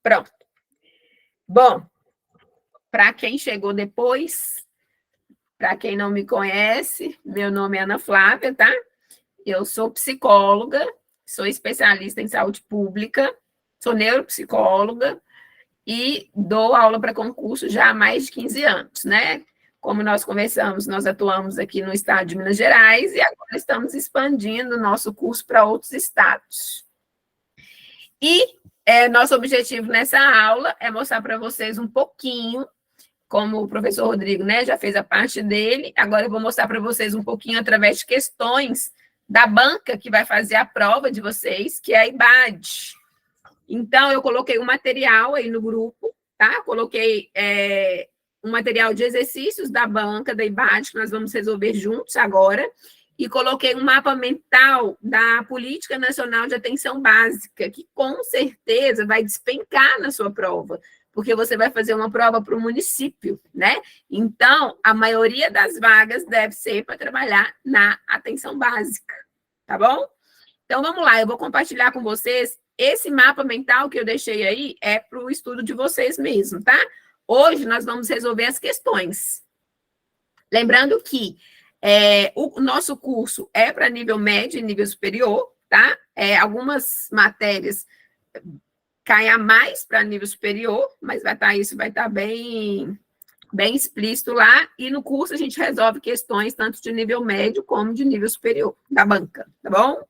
Pronto. Bom, para quem chegou depois, para quem não me conhece, meu nome é Ana Flávia, tá? Eu sou psicóloga, sou especialista em saúde pública, sou neuropsicóloga e dou aula para concurso já há mais de 15 anos, né? Como nós conversamos, nós atuamos aqui no estado de Minas Gerais e agora estamos expandindo o nosso curso para outros estados. E nosso objetivo nessa aula é mostrar para vocês um pouquinho, como o professor Rodrigo, né, já fez a parte dele, agora eu vou mostrar para vocês um pouquinho através de questões da banca que vai fazer a prova de vocês, que é a IBAD. Então, eu coloquei um material aí no grupo, tá? Coloquei um material de exercícios da banca, da IBAD, que nós vamos resolver juntos agora, e coloquei um mapa mental da Política Nacional de Atenção Básica, que com certeza vai despencar na sua prova, porque você vai fazer uma prova para o município, né? Então, a maioria das vagas deve ser para trabalhar na atenção básica, tá bom? Então, vamos lá, eu vou compartilhar com vocês esse mapa mental que eu deixei aí, é para o estudo de vocês mesmo, tá? Hoje nós vamos resolver as questões. Lembrando que o nosso curso é para nível médio e nível superior, tá? Algumas matérias caem a mais para nível superior, mas isso vai estar bem explícito lá, e no curso a gente resolve questões tanto de nível médio como de nível superior, da banca, tá bom?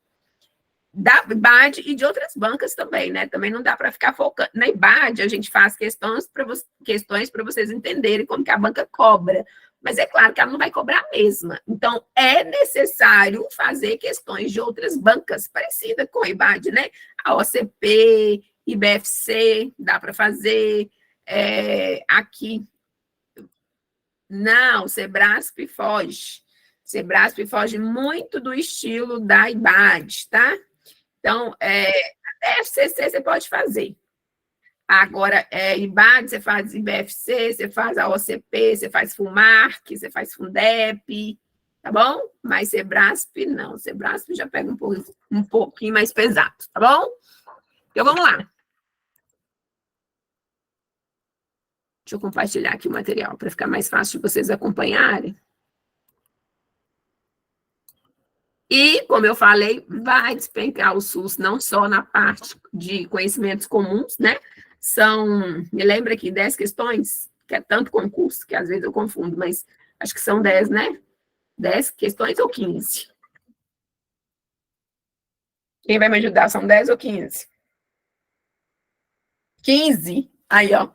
Da IBAD e de outras bancas também, né? Também não dá para ficar focando. Na IBAD, a gente faz questões para vocês entenderem como que a banca cobra, mas é claro que ela não vai cobrar a mesma. Então, é necessário fazer questões de outras bancas parecidas com a IBAD, né? A OCP, IBFC, dá para fazer. Aqui. Não, o Sebrasp foge. Sebrasp foge muito do estilo da IBAD, tá? Então, até FCC você pode fazer. Agora, IBAD, você faz IBFC, você faz a OCP, você faz FUMARC, você faz FUNDEP, tá bom? Mas Sebrasp, não. Sebrasp já pega um pouquinho mais pesado, tá bom? Então, vamos lá. Deixa eu compartilhar aqui o material para ficar mais fácil de vocês acompanharem. E, como eu falei, vai despencar o SUS não só na parte de conhecimentos comuns, né? Me lembra aqui, 10 questões, que é tanto concurso, que às vezes eu confundo, mas acho que são 10, né? 10 questões ou 15? Quem vai me ajudar? São 10 ou 15? 15? Aí, ó.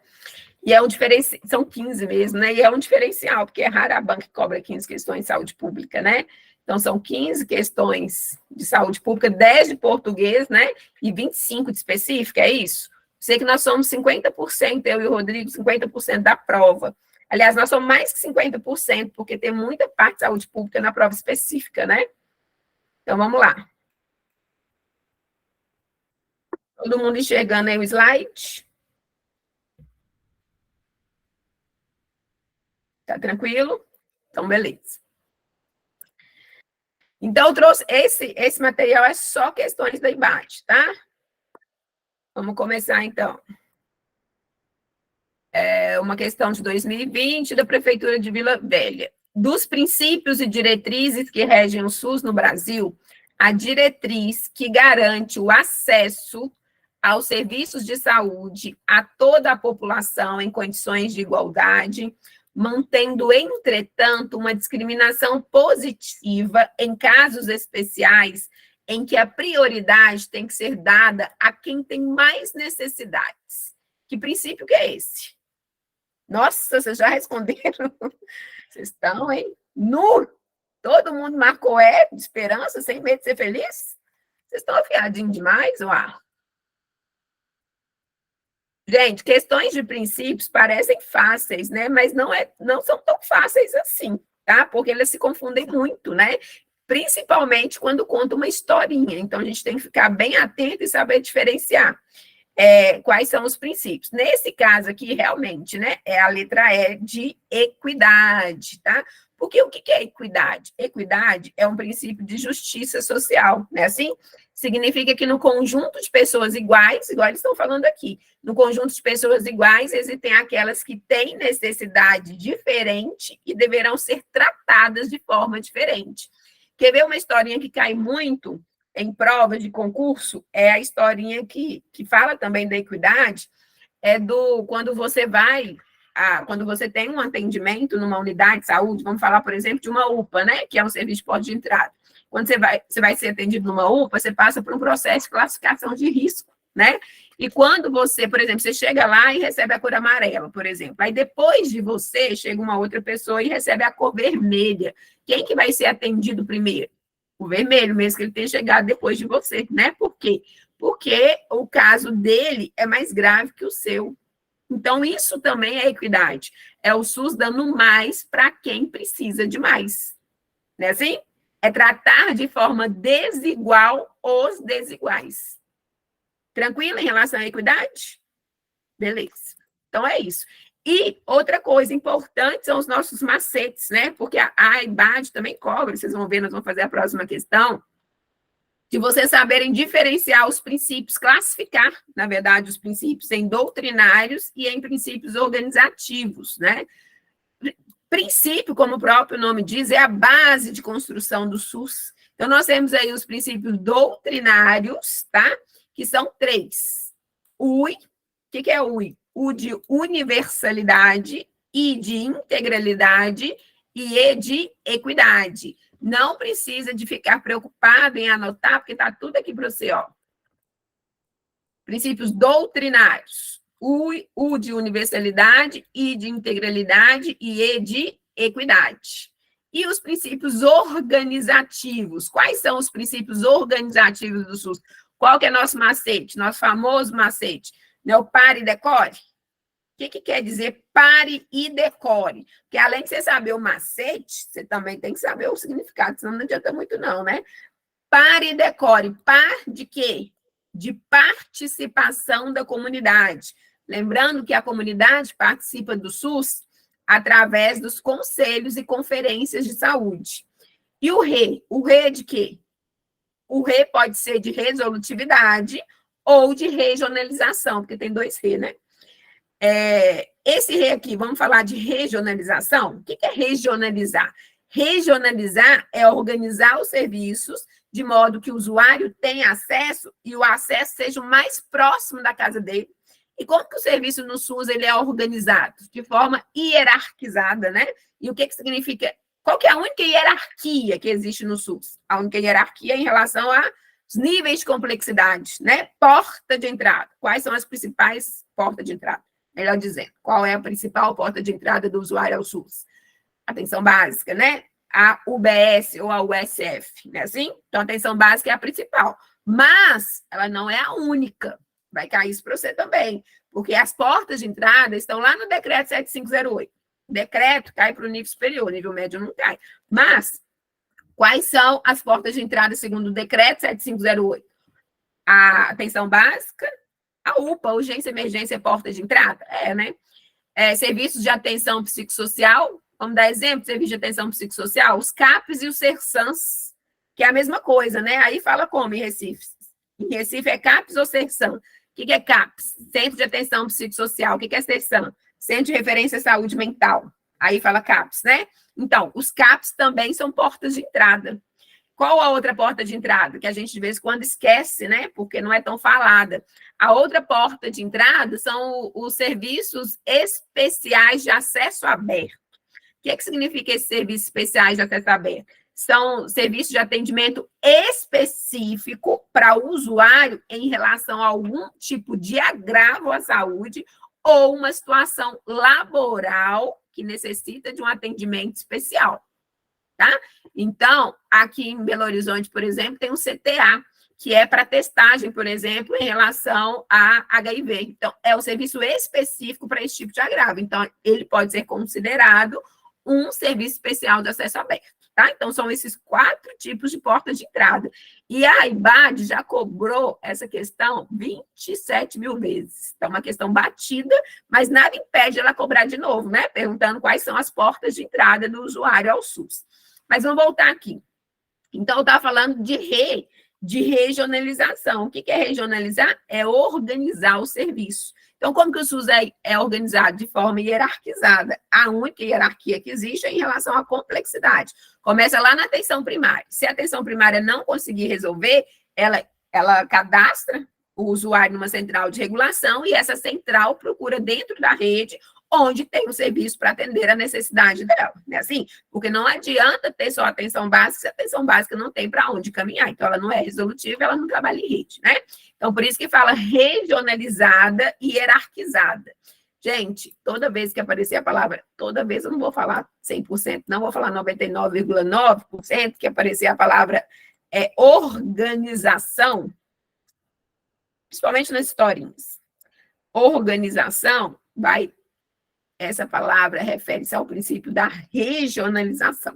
E é um diferencial, são 15 mesmo, né? E é um diferencial, porque é raro a banca que cobra 15 questões de saúde pública, né? Então, são 15 questões de saúde pública, 10 de português, né? E 25 de específica, é isso? Sei que nós somos 50%, eu e o Rodrigo, 50% da prova. Aliás, nós somos mais que 50%, porque tem muita parte de saúde pública na prova específica, né? Então, vamos lá. Todo mundo enxergando aí o slide? Tá tranquilo? Então, beleza. Então, eu trouxe esse material, é só questões da IBAD, tá? Vamos começar, então. Uma questão de 2020 da Prefeitura de Vila Velha. Dos princípios e diretrizes que regem o SUS no Brasil, a diretriz que garante o acesso aos serviços de saúde a toda a população em condições de igualdade, mantendo, entretanto, uma discriminação positiva em casos especiais em que a prioridade tem que ser dada a quem tem mais necessidades. Que princípio que é esse? Nossa, vocês já responderam? Vocês estão, hein? Todo mundo marcou de esperança, sem medo de ser feliz? Vocês estão afiadinhos demais, uau! Gente, questões de princípios parecem fáceis, né? Mas não são tão fáceis assim, tá? Porque elas se confundem muito, né? Principalmente quando conta uma historinha. Então, a gente tem que ficar bem atento e saber diferenciar quais são os princípios. Nesse caso aqui, realmente, né? É a letra E de equidade, tá? Porque o que é equidade? Equidade é um princípio de justiça social, não é assim? Significa que no conjunto de pessoas iguais, igual eles estão falando aqui, no conjunto de pessoas iguais, existem aquelas que têm necessidade diferente e deverão ser tratadas de forma diferente. Quer ver uma historinha que cai muito em prova de concurso? É a historinha que fala também da equidade, é do quando você vai, quando você tem um atendimento numa unidade de saúde, vamos falar, por exemplo, de uma UPA, né, que é um serviço de porta de entrada. Quando você vai ser atendido numa UPA, você passa por um processo de classificação de risco, né? E quando você, por exemplo, você chega lá e recebe a cor amarela, por exemplo, aí depois de você, chega uma outra pessoa e recebe a cor vermelha. Quem que vai ser atendido primeiro? O vermelho, mesmo que ele tenha chegado depois de você, né? Por quê? Porque o caso dele é mais grave que o seu. Então, isso também é equidade. É o SUS dando mais para quem precisa de mais. Não é assim? É tratar de forma desigual os desiguais. Tranquilo em relação à equidade? Beleza. Então, é isso. E outra coisa importante são os nossos macetes, né? Porque a IBAD também cobra, vocês vão ver, nós vamos fazer a próxima questão, de vocês saberem diferenciar os princípios, classificar, na verdade, os princípios em doutrinários e em princípios organizativos, né? Princípio, como o próprio nome diz, é a base de construção do SUS. Então, nós temos aí os princípios doutrinários, tá? Que são 3. UI, o que é UI? U de universalidade, I de integralidade e E de equidade. Não precisa de ficar preocupado em anotar, porque está tudo aqui para você, ó. Princípios doutrinários. U de universalidade, I de integralidade e E de equidade. E os princípios organizativos. Quais são os princípios organizativos do SUS? Qual que é nosso macete? Nosso famoso macete. Não é o pare e decore? O que quer dizer pare e decore? Porque além de você saber o macete, você também tem que saber o significado, senão não adianta muito não, né? Pare e decore. Par de quê? De participação da comunidade. Lembrando que a comunidade participa do SUS através dos conselhos e conferências de saúde. E o RE? O RE é de quê? O RE pode ser de resolutividade ou de regionalização, porque tem 2 RE, né? Esse RE aqui, vamos falar de regionalização? O que é regionalizar? Regionalizar é organizar os serviços de modo que o usuário tenha acesso e o acesso seja o mais próximo da casa dele. E como que o serviço no SUS ele é organizado? De forma hierarquizada, né? E o que significa? Qual que é a única hierarquia que existe no SUS? A única hierarquia em relação aos níveis de complexidade, né? Porta de entrada. Quais são as principais portas de entrada? Melhor dizendo, qual é a principal porta de entrada do usuário ao SUS? Atenção básica, né? A UBS ou a USF, né? Assim? Então, a atenção básica é a principal. Mas ela não é a única. Vai cair isso para você também. Porque as portas de entrada estão lá no decreto 7508. O decreto cai para o nível superior, o nível médio não cai. Mas, quais são as portas de entrada segundo o decreto 7508? A atenção básica, a UPA, urgência, emergência, porta de entrada? Né? Serviços de atenção psicossocial, vamos dar exemplo, serviço de atenção psicossocial, os CAPs e os CERSANs, que é a mesma coisa, né? Aí fala como em Recife? Em Recife é CAPs ou CERSAN? O que é CAPs? Centro de Atenção Psicossocial. O que é CERSAN? Centro de Referência à Saúde Mental. Aí fala CAPs, né? Então, os CAPs também são portas de entrada. Qual a outra porta de entrada? Que a gente, de vez em quando, esquece, né? Porque não é tão falada. A outra porta de entrada são os serviços especiais de acesso aberto. O que significa esses serviços especiais de acesso aberto? São serviços de atendimento específico para o usuário em relação a algum tipo de agravo à saúde ou uma situação laboral que necessita de um atendimento especial. Tá? Então, aqui em Belo Horizonte, por exemplo, tem um CTA, que é para testagem, por exemplo, em relação a HIV. Então, é um serviço específico para esse tipo de agravo. Então, ele pode ser considerado um serviço especial de acesso aberto. tá? Então, são esses 4 tipos de portas de entrada. E a IBAD já cobrou essa questão 27 mil vezes. Então, uma questão batida, mas nada impede ela cobrar de novo, né? Perguntando quais são as portas de entrada do usuário ao SUS. Mas vamos voltar aqui. Então, eu estava falando de regionalização. O que é regionalizar? É organizar o serviço. Então, como que o SUS é organizado? De forma hierarquizada. A única hierarquia que existe é em relação à complexidade. Começa lá na atenção primária. Se a atenção primária não conseguir resolver, ela cadastra o usuário numa central de regulação e essa central procura dentro da rede onde tem um serviço para atender a necessidade dela, né? Assim, porque não adianta ter só atenção básica se a atenção básica não tem para onde caminhar. Então, ela não é resolutiva, ela não trabalha em rede, né? Então, por isso que fala regionalizada e hierarquizada. Gente, toda vez que aparecer a palavra, toda vez eu não vou falar 100%, não vou falar 99,9%, que aparecer a palavra organização, principalmente nas historinhas. Organização essa palavra refere-se ao princípio da regionalização,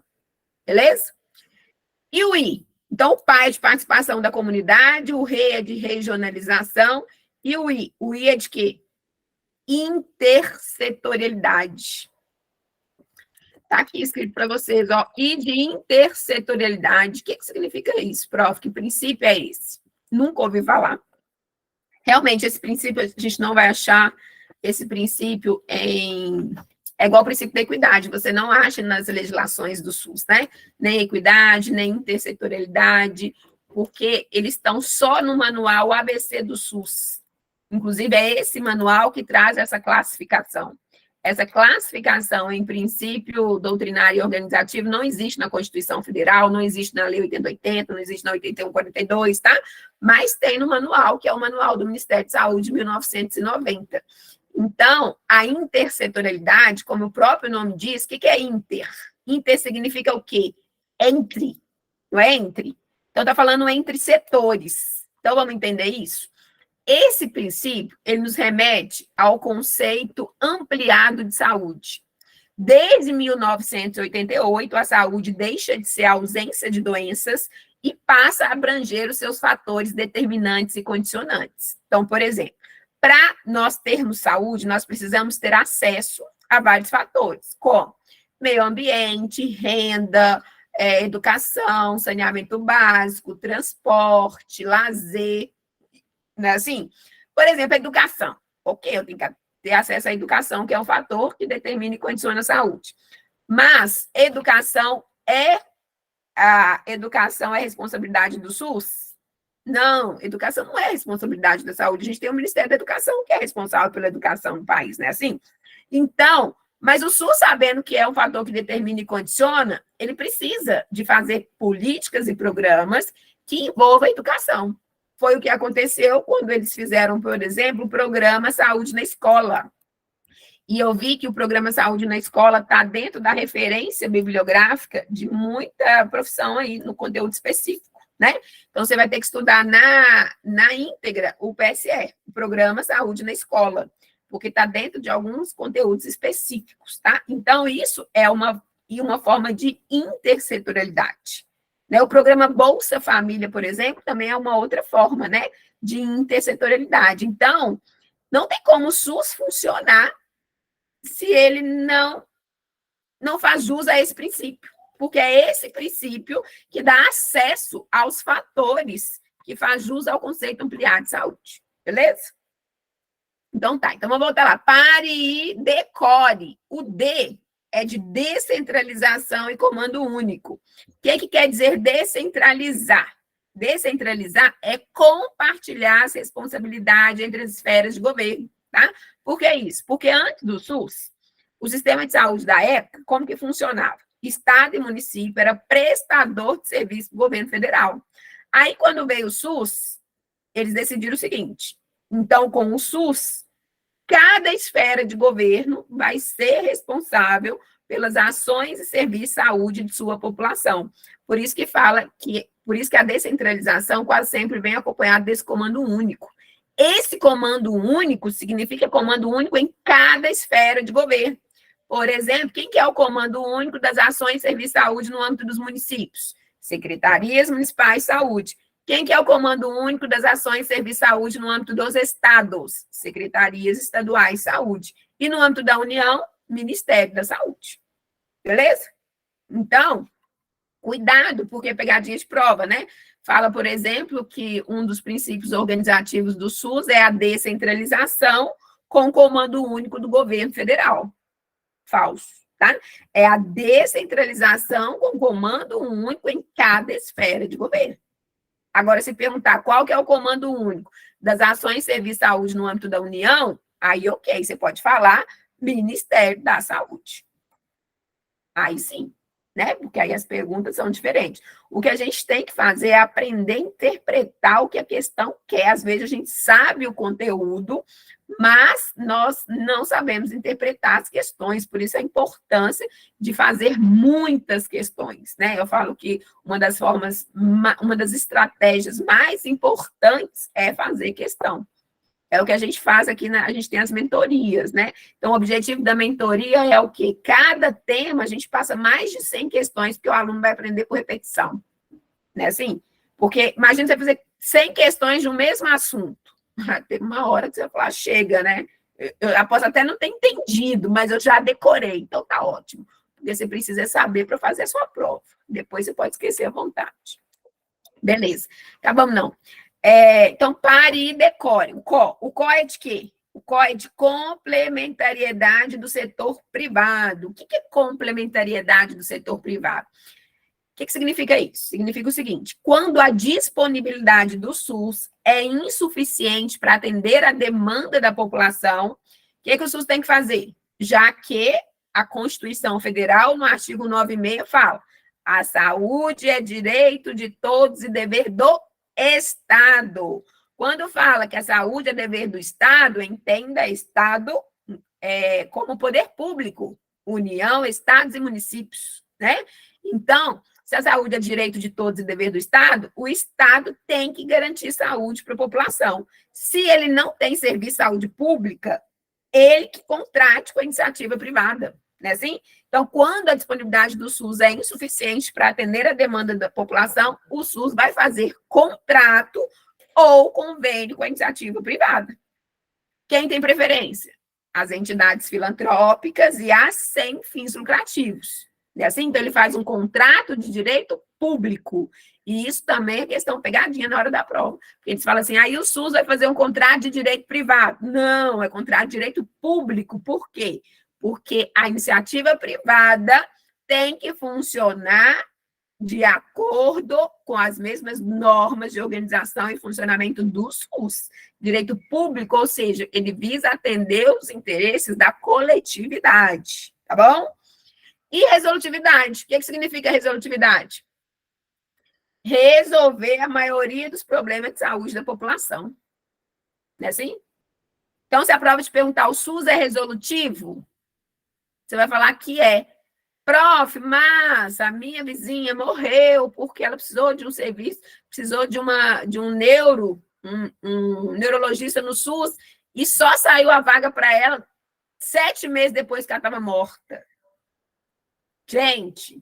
beleza? E o I? Então, o PA é de participação da comunidade, o RE é de regionalização, e o I? O I é de quê? Intersetorialidade. Está aqui escrito para vocês, ó, I de intersetorialidade. O que significa isso, prof? Que princípio é esse? Nunca ouvi falar. Realmente, esse princípio, a gente não vai achar esse princípio é igual ao princípio da equidade, você não acha nas legislações do SUS, né? Nem equidade, nem intersetorialidade, porque eles estão só no manual ABC do SUS. Inclusive, é esse manual que traz essa classificação. Essa classificação em princípio doutrinário e organizativo não existe na Constituição Federal, não existe na Lei 8080, não existe na 8142, tá? Mas tem no manual, que é o Manual do Ministério de Saúde de 1990. Então, a intersetorialidade, como o próprio nome diz, o que é inter? Inter significa o quê? Entre, não é entre? Então, está falando entre setores. Então, vamos entender isso? Esse princípio, ele nos remete ao conceito ampliado de saúde. Desde 1988, a saúde deixa de ser a ausência de doenças e passa a abranger os seus fatores determinantes e condicionantes. Então, por exemplo, para nós termos saúde, nós precisamos ter acesso a vários fatores, como meio ambiente, renda, educação, saneamento básico, transporte, lazer, né? Assim, por exemplo, a educação. Ok, eu tenho que ter acesso à educação, que é um fator que determina e condiciona a saúde. Mas a educação é responsabilidade do SUS? Não, educação não é responsabilidade da saúde. A gente tem o Ministério da Educação, que é responsável pela educação no país, né? Assim, então, mas o SUS, sabendo que é um fator que determina e condiciona, ele precisa de fazer políticas e programas que envolvam a educação. Foi o que aconteceu quando eles fizeram, por exemplo, o programa Saúde na Escola. E eu vi que o programa Saúde na Escola está dentro da referência bibliográfica de muita profissão aí no conteúdo específico, né? Então, você vai ter que estudar na íntegra o PSE, o Programa Saúde na Escola, porque está dentro de alguns conteúdos específicos, tá? Então, isso é uma forma de intersetorialidade. Né? O programa Bolsa Família, por exemplo, também é uma outra forma, né, de intersetorialidade. Então, não tem como o SUS funcionar se ele não faz jus a esse princípio, porque é esse princípio que dá acesso aos fatores que faz jus ao conceito ampliado de saúde, beleza? Então tá, então vamos voltar lá. Pare e decore. O D é de descentralização e comando único. O que quer dizer descentralizar? Descentralizar é compartilhar as responsabilidades entre as esferas de governo, tá? Por que isso? Porque antes do SUS, o sistema de saúde da época, como que funcionava? Estado e município era prestador de serviço do governo federal. Aí, quando veio o SUS, eles decidiram o seguinte: então, com o SUS, cada esfera de governo vai ser responsável pelas ações e serviços de saúde de sua população. Por isso que a descentralização quase sempre vem acompanhada desse comando único. Esse comando único significa comando único em cada esfera de governo. Por exemplo, quem que é o comando único das ações de serviço de saúde no âmbito dos municípios? Secretarias Municipais de Saúde. Quem que é o comando único das ações de serviço de saúde no âmbito dos estados? Secretarias Estaduais de Saúde. E no âmbito da União, Ministério da Saúde. Beleza? Então, cuidado, porque pegadinha de prova, né? Fala, por exemplo, que um dos princípios organizativos do SUS é a descentralização com comando único do governo federal. Falso, tá? É a descentralização com comando único em cada esfera de governo. Agora, se perguntar qual que é o comando único das ações de serviço de saúde no âmbito da União, aí ok, você pode falar Ministério da Saúde. Aí sim, né? Porque aí as perguntas são diferentes. O que a gente tem que fazer é aprender a interpretar o que a questão quer. Às vezes a gente sabe o conteúdo, mas nós não sabemos interpretar as questões, por isso a importância de fazer muitas questões, né? Eu falo que uma das estratégias mais importantes é fazer questão. É o que a gente faz aqui, a gente tem as mentorias, né? Então, o objetivo da mentoria é o quê? Cada tema, a gente passa mais de 100 questões, porque o aluno vai aprender por repetição, né? Assim, porque imagina você fazer 100 questões de um mesmo assunto. Tem uma hora que você vai falar, chega, né? Eu posso até não ter entendido, mas eu já decorei, então tá ótimo. Porque você precisa saber para fazer a sua prova. Depois você pode esquecer à vontade. Beleza. Acabamos, não. Então, pare e decore. O CO é de quê? O CO é de complementariedade do setor privado. O que é complementariedade do setor privado? O que significa isso? Significa o seguinte: quando a disponibilidade do SUS é insuficiente para atender a demanda da população, o que o SUS tem que fazer? Já que a Constituição Federal, no artigo 96, fala: a saúde é direito de todos e dever do Estado. Quando fala que a saúde é dever do Estado, entenda Estado como poder público, União, Estados e municípios, né? Então, se a saúde é direito de todos e dever do Estado, o Estado tem que garantir saúde para a população. Se ele não tem serviço de saúde pública, ele que contrate com a iniciativa privada, né? Assim? Então, quando a disponibilidade do SUS é insuficiente para atender a demanda da população, o SUS vai fazer contrato ou convênio com a iniciativa privada. Quem tem preferência? As entidades filantrópicas e as sem fins lucrativos. É assim? Então, ele faz um contrato de direito público. E isso também é questão pegadinha na hora da prova. Porque eles falam assim, aí o SUS vai fazer um contrato de direito privado. Não, é contrato de direito público. Por quê? Porque a iniciativa privada tem que funcionar de acordo com as mesmas normas de organização e funcionamento do SUS. Direito público, ou seja, ele visa atender os interesses da coletividade, tá bom? E resolutividade. O que significa resolutividade? Resolver a maioria dos problemas de saúde da população. Não é assim? Então, se a prova te perguntar, o SUS é resolutivo? Você vai falar que é. Prof, mas a minha vizinha morreu porque ela precisou de um serviço, precisou de um neurologista no SUS e só saiu a vaga para ela 7 meses depois que ela estava morta. Gente,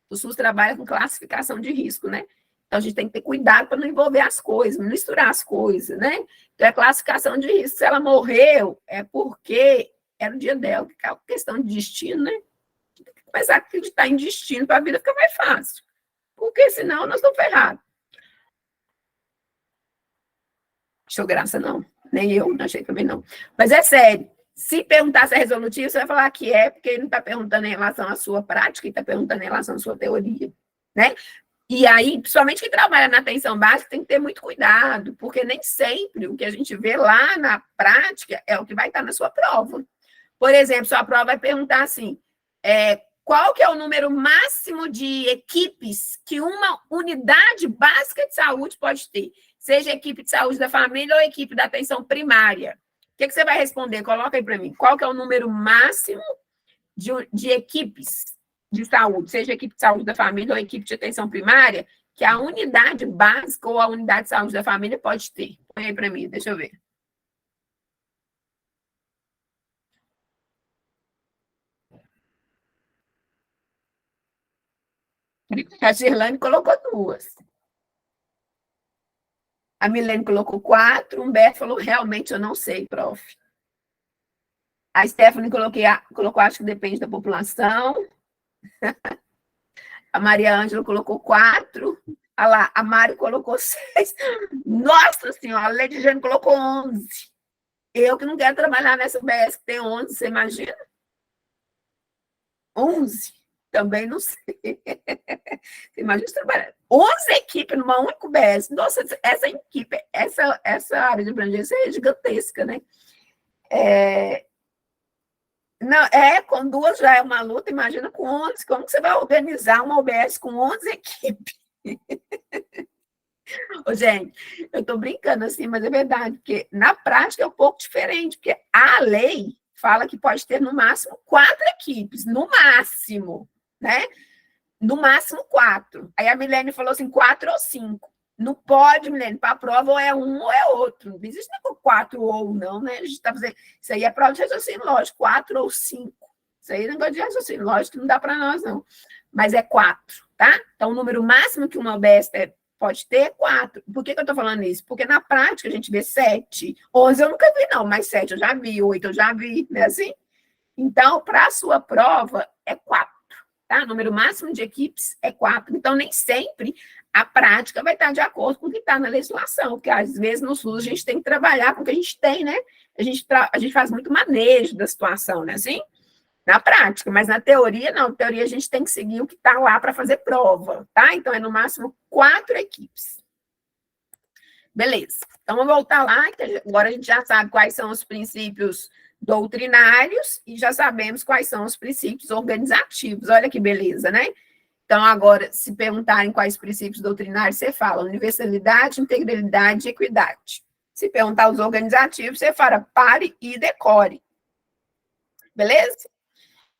o SUS trabalha com classificação de risco, né? Então, a gente tem que ter cuidado para não envolver as coisas, não misturar as coisas, né? Então, é classificação de risco. Se ela morreu, é porque era o dia dela, que é uma questão de destino, né? Mas acreditar em destino para a vida fica mais fácil. Porque senão nós estamos ferrados. Achou graça, não. Nem eu, não achei também não. Mas é sério. Se perguntar se é resolutivo, você vai falar que é, porque ele não está perguntando em relação à sua prática, ele está perguntando em relação à sua teoria, né? E aí, principalmente quem trabalha na atenção básica, tem que ter muito cuidado, porque nem sempre o que a gente vê lá na prática é o que vai estar na sua prova. Por exemplo, sua prova vai perguntar assim, qual que é o número máximo de equipes que uma unidade básica de saúde pode ter? Seja equipe de saúde da família ou equipe da atenção primária. O que você vai responder? Coloca aí para mim. Qual que é o número máximo de equipes de saúde, seja equipe de saúde da família ou equipe de atenção primária, que a unidade básica ou a unidade de saúde da família pode ter? Põe aí para mim, deixa eu ver. A Girlane colocou 2. A Milene colocou 4. O Humberto falou, realmente eu não sei, prof. A Stephanie colocou, acho que depende da população. A Maria Ângela colocou 4. Olha lá, a Mari colocou 6. Nossa Senhora, a Lady Jane colocou 11. Eu que não quero trabalhar nessa UBS que tem 11, você imagina? 11? Também não sei. Você imagina trabalhar 11 equipes numa única UBS. Nossa, essa equipe, essa área de abrangência é gigantesca, né? Não, com 2 já é uma luta, imagina com 11. Como que você vai organizar uma UBS com 11 equipes? Ô, gente, eu estou brincando assim, mas é verdade, porque na prática é um pouco diferente, porque a lei fala que pode ter no máximo 4 equipes, no máximo, né? No máximo 4. Aí a Milene falou assim, 4 ou 5. Não pode, Milene, para a prova ou é um ou é outro. Não existe 4 ou não, né? A gente está fazendo. Isso aí é prova de raciocínio lógico, 4 ou 5. Isso aí é negócio de raciocínio lógico, não dá para nós, não. Mas é 4, tá? Então, o número máximo que uma UBS pode ter é 4. Por que eu estou falando isso? Porque na prática a gente vê 7. 11 eu nunca vi, não, mas 7 eu já vi, 8 eu já vi, não é assim? Então, para a sua prova, é 4. Tá? O número máximo de equipes é 4. Então, nem sempre a prática vai estar de acordo com o que está na legislação, porque às vezes no SUS a gente tem que trabalhar com o que a gente tem, né? A gente faz muito manejo da situação, né? Assim, na prática, mas na teoria, não. Na teoria, a gente tem que seguir o que está lá para fazer prova, tá? Então, é no máximo 4 equipes. Beleza. Então, vamos voltar lá, que agora a gente já sabe quais são os princípios doutrinários e já sabemos quais são os princípios organizativos. Olha que beleza, né? Então, agora, se perguntarem quais princípios doutrinários, você fala universalidade, integralidade e equidade. Se perguntar os organizativos, você fala pare e decore. Beleza?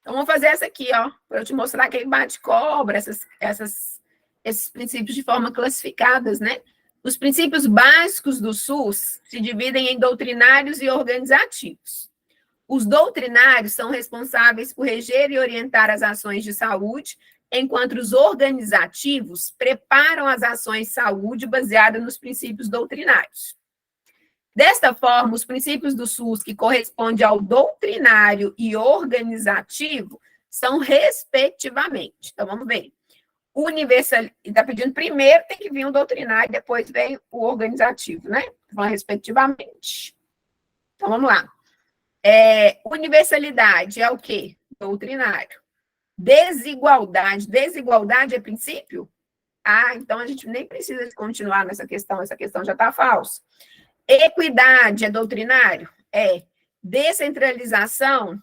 Então, vamos fazer essa aqui, ó, para eu te mostrar que bate-cobra, esses princípios de forma classificadas, né? Os princípios básicos do SUS se dividem em doutrinários e organizativos. Os doutrinários são responsáveis por reger e orientar as ações de saúde, enquanto os organizativos preparam as ações de saúde baseadas nos princípios doutrinários. Desta forma, os princípios do SUS que correspondem ao doutrinário e organizativo são respectivamente. Então, vamos ver. Universal, está pedindo primeiro, tem que vir o doutrinário, depois vem o organizativo, né? Então, respectivamente. Então, vamos lá. Universalidade é o quê? Doutrinário. Desigualdade é princípio? Então a gente nem precisa continuar nessa questão, essa questão já está falsa. Equidade é doutrinário? É. Descentralização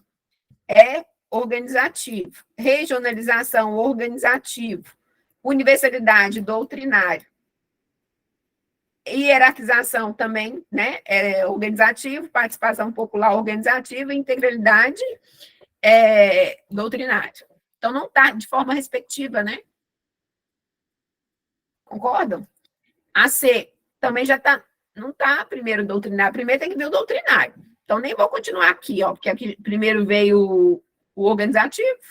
é organizativo. Regionalização, organizativo. Universalidade, doutrinário. Hierarquização também, né? Organizativo, participação popular organizativa, integralidade doutrinário. Então, não está de forma respectiva, né? Concordam? A C também já está, não está primeiro doutrinário, primeiro tem que ver o doutrinário. Então, nem vou continuar aqui, ó, porque aqui primeiro veio o organizativo.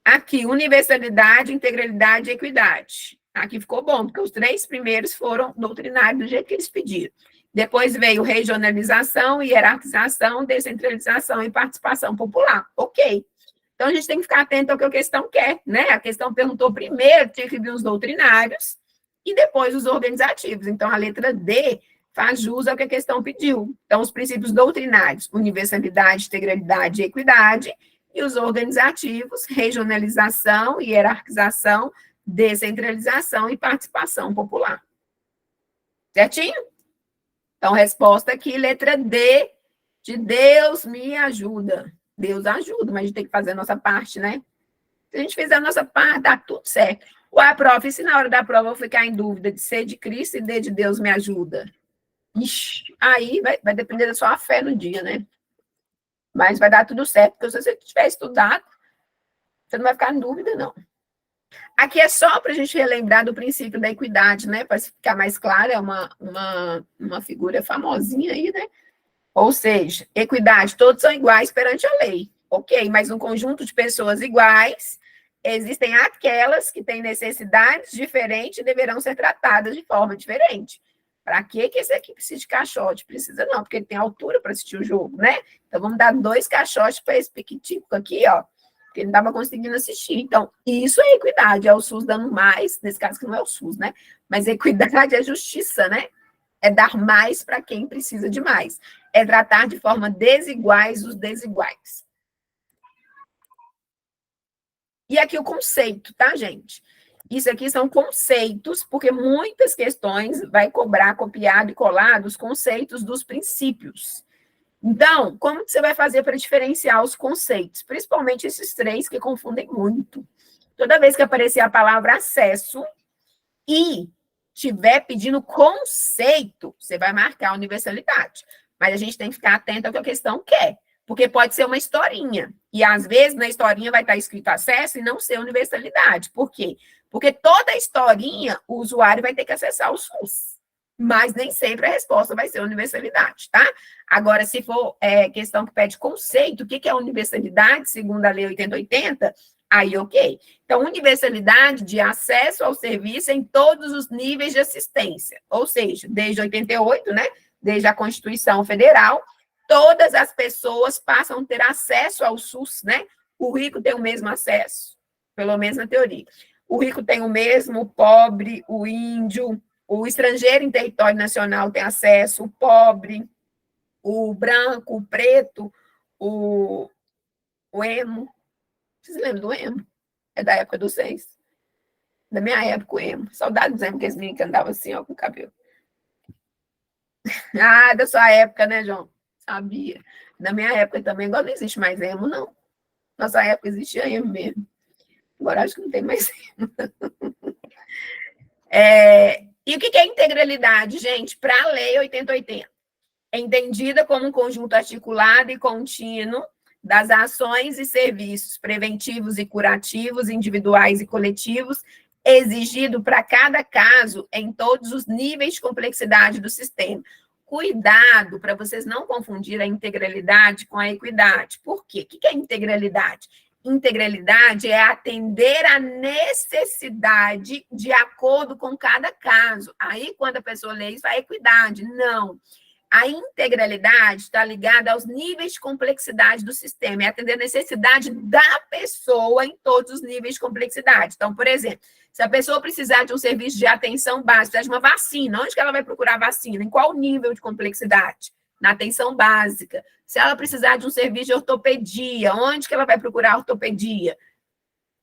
Aqui, universalidade, integralidade e equidade. Aqui ficou bom, porque os 3 primeiros foram doutrinários do jeito que eles pediram. Depois veio regionalização, hierarquização, descentralização e participação popular. Ok. Então, a gente tem que ficar atento ao que a questão quer, né? A questão perguntou primeiro, tinha que vir os doutrinários, e depois os organizativos. Então, a letra D faz jus ao que a questão pediu. Então, os princípios doutrinários, universalidade, integralidade e equidade, e os organizativos, regionalização, hierarquização, descentralização e participação popular. Certinho? Então, resposta aqui, letra D, de Deus me ajuda. Deus ajuda, mas a gente tem que fazer a nossa parte, né? Se a gente fizer a nossa parte, dá tudo certo. Ué, prof, e se na hora da prova eu ficar em dúvida de C de Cristo e D de Deus me ajuda? Ixi, aí vai depender da sua fé no dia, né? Mas vai dar tudo certo, porque se você tiver estudado, você não vai ficar em dúvida, não. Aqui é só para a gente relembrar do princípio da equidade, né? Para ficar mais claro, é uma figura famosinha aí, né? Ou seja, equidade, todos são iguais perante a lei. Ok, mas um conjunto de pessoas iguais existem aquelas que têm necessidades diferentes e deverão ser tratadas de forma diferente. Para que esse aqui precisa de caixote? Precisa não, porque ele tem altura para assistir o jogo, né? Então, vamos dar 2 caixotes para esse piquitico aqui, ó, porque ele não estava conseguindo assistir. Então, isso é equidade, é o SUS dando mais, nesse caso que não é o SUS, né? Mas equidade é justiça, né? É dar mais para quem precisa de mais. É tratar de forma desiguais os desiguais. E aqui o conceito, tá, gente? Isso aqui são conceitos, porque muitas questões vai cobrar copiado e colado os conceitos dos princípios. Então, como que você vai fazer para diferenciar os conceitos? Principalmente esses 3 que confundem muito. Toda vez que aparecer a palavra acesso e tiver pedindo conceito, você vai marcar a universalidade. Mas a gente tem que ficar atento ao que a questão quer. Porque pode ser uma historinha. E, às vezes, na historinha vai estar escrito acesso e não ser universalidade. Por quê? Porque toda historinha, o usuário vai ter que acessar o SUS. Mas nem sempre a resposta vai ser universalidade, tá? Agora, se for questão que pede conceito, o que é universalidade, segundo a Lei 8080, aí ok. Então, universalidade de acesso ao serviço em todos os níveis de assistência. Ou seja, desde 88, né? Desde a Constituição Federal, todas as pessoas passam a ter acesso ao SUS, né? O rico tem o mesmo acesso, pelo menos na teoria. O rico tem o mesmo, o pobre, o índio, o estrangeiro em território nacional tem acesso, o pobre, o branco, o preto, o emo. Vocês lembram do emo? É da época dos 6. Da minha época, o emo. Saudade dos emo, que eles meninos que andavam assim, ó, com o cabelo. Ah, da sua época, né, João? Sabia. Na minha época também, agora não existe mais emo, não. Nossa época existia emo mesmo. Agora acho que não tem mais emo. E o que é integralidade, gente? Para a Lei 8080. É entendida como um conjunto articulado e contínuo das ações e serviços preventivos e curativos, individuais e coletivos, exigido para cada caso em todos os níveis de complexidade do sistema. Cuidado para vocês não confundirem a integralidade com a equidade. Por quê? O que é integralidade? Integralidade é atender a necessidade de acordo com cada caso. Aí, quando a pessoa lê isso, a equidade. Não. A integralidade está ligada aos níveis de complexidade do sistema, é atender a necessidade da pessoa em todos os níveis de complexidade. Então, por exemplo, se a pessoa precisar de um serviço de atenção básica, de uma vacina, onde que ela vai procurar vacina? Em qual nível de complexidade? Na atenção básica. Se ela precisar de um serviço de ortopedia, onde que ela vai procurar ortopedia?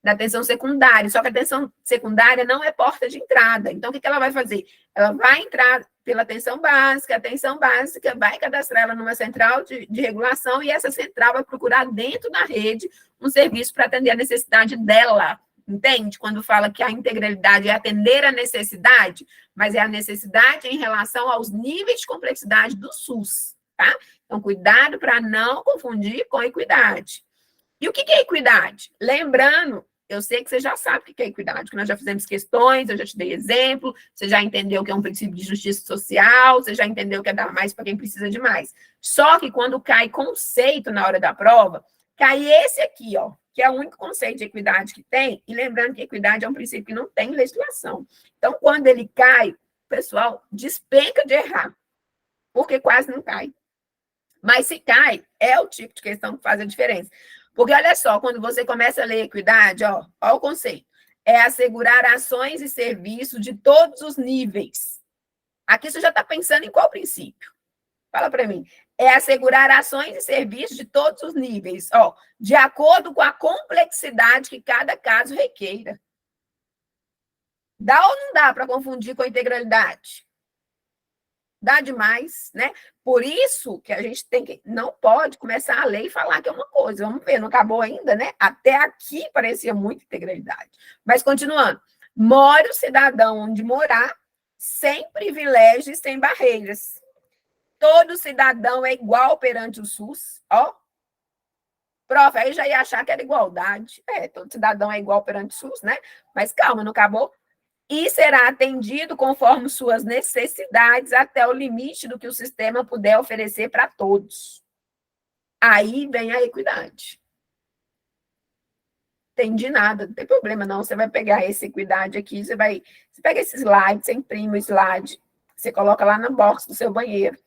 Na atenção secundária. Só que a atenção secundária não é porta de entrada. Então, o que ela vai fazer? Ela vai entrar pela atenção básica, a atenção básica vai cadastrar ela numa central de regulação e essa central vai procurar dentro da rede um serviço para atender a necessidade dela. Entende? Quando fala que a integralidade é atender a necessidade, mas é a necessidade em relação aos níveis de complexidade do SUS, tá? Então, cuidado para não confundir com equidade. E o que é equidade? Lembrando, eu sei que você já sabe o que é equidade, que nós já fizemos questões, eu já te dei exemplo, você já entendeu que é um princípio de justiça social, você já entendeu que é dar mais para quem precisa de mais. Só que quando cai conceito na hora da prova, cai esse aqui, ó, que é o único conceito de equidade que tem, e lembrando que equidade é um princípio que não tem legislação. Então, quando ele cai, o pessoal despenca de errar, porque quase não cai. Mas se cai, é o tipo de questão que faz a diferença. Porque, olha só, quando você começa a ler equidade, ó o conceito. É assegurar ações e serviços de todos os níveis. Aqui você já está pensando em qual princípio? Fala para mim. É assegurar ações e serviços de todos os níveis, ó, de acordo com a complexidade que cada caso requeira. Dá ou não dá para confundir com a integralidade? Dá demais, né? Por isso que a gente não pode começar a ler e falar que é uma coisa. Vamos ver, não acabou ainda, né? Até aqui parecia muita integralidade. Mas continuando. More o cidadão onde morar, sem privilégios, sem barreiras. Todo cidadão é igual perante o SUS, ó. Prof, aí já ia achar que era igualdade. Todo cidadão é igual perante o SUS, né? Mas calma, não acabou? E será atendido conforme suas necessidades até o limite do que o sistema puder oferecer para todos. Aí vem a equidade. entendi nada, não tem problema não, você vai pegar esse Equidade aqui, você pega esse slide, você imprime o slide, você coloca lá na box do seu banheiro,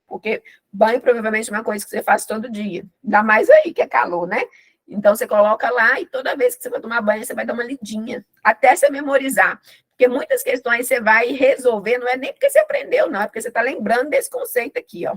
porque banho provavelmente é uma coisa que você faz todo dia, ainda mais aí que é calor, né? Então você coloca lá e toda vez que você vai tomar banho, você vai dar uma lidinha, até você memorizar. Porque muitas questões você vai resolver, não é nem porque você aprendeu, não, é porque você está lembrando desse conceito aqui, ó.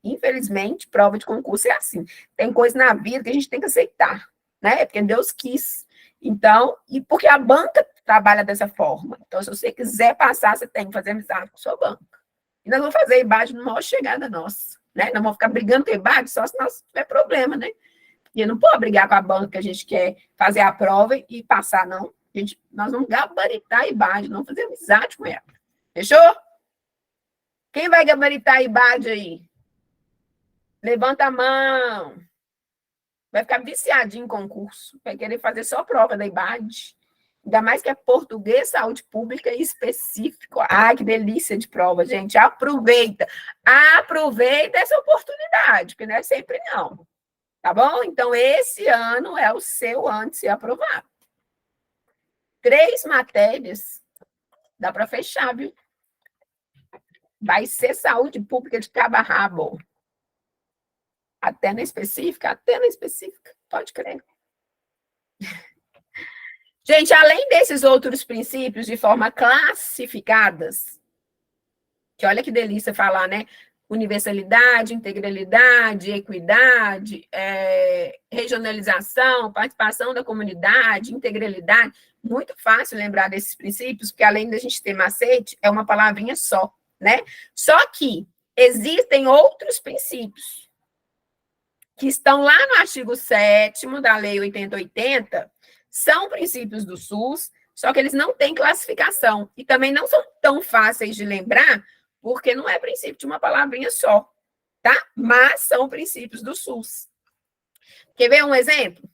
Infelizmente, prova de concurso é assim. Tem coisa na vida que a gente tem que aceitar, né? É porque Deus quis. Então, e porque a banca trabalha dessa forma. Então, se você quiser passar, você tem que fazer amizade com a sua banca. E nós vamos fazer IBAD na maior chegada nossa, né? Nós vamos ficar brigando com a IBAD só se nós tiver problema, né? E não pode brigar com a banca que a gente quer fazer a prova e passar, não. Nós vamos gabaritar a IBAD, não fazer amizade com ela. Fechou? Quem vai gabaritar a IBAD aí? Levanta a mão. Vai ficar viciadinho em concurso. Vai querer fazer só prova da IBAD. Ainda mais que é português, saúde pública e específico. Ai, que delícia de prova, gente. Aproveita. Aproveita essa oportunidade, porque não é sempre não. Tá bom? Então, esse ano é o seu ano de ser aprovado. 3 matérias, dá para fechar, viu? Vai ser saúde pública de cabo a rabo. Até na específica, pode crer. Gente, além desses outros princípios de forma classificadas, que olha que delícia falar, né? Universalidade, integralidade, equidade, regionalização, participação da comunidade, integralidade. Muito fácil lembrar desses princípios, porque além da gente ter macete, é uma palavrinha só, né? Só que existem outros princípios que estão lá no artigo 7º da Lei 8080, são princípios do SUS, só que eles não têm classificação e também não são tão fáceis de lembrar, porque não é princípio de uma palavrinha só, tá? Mas são princípios do SUS. Quer ver um exemplo?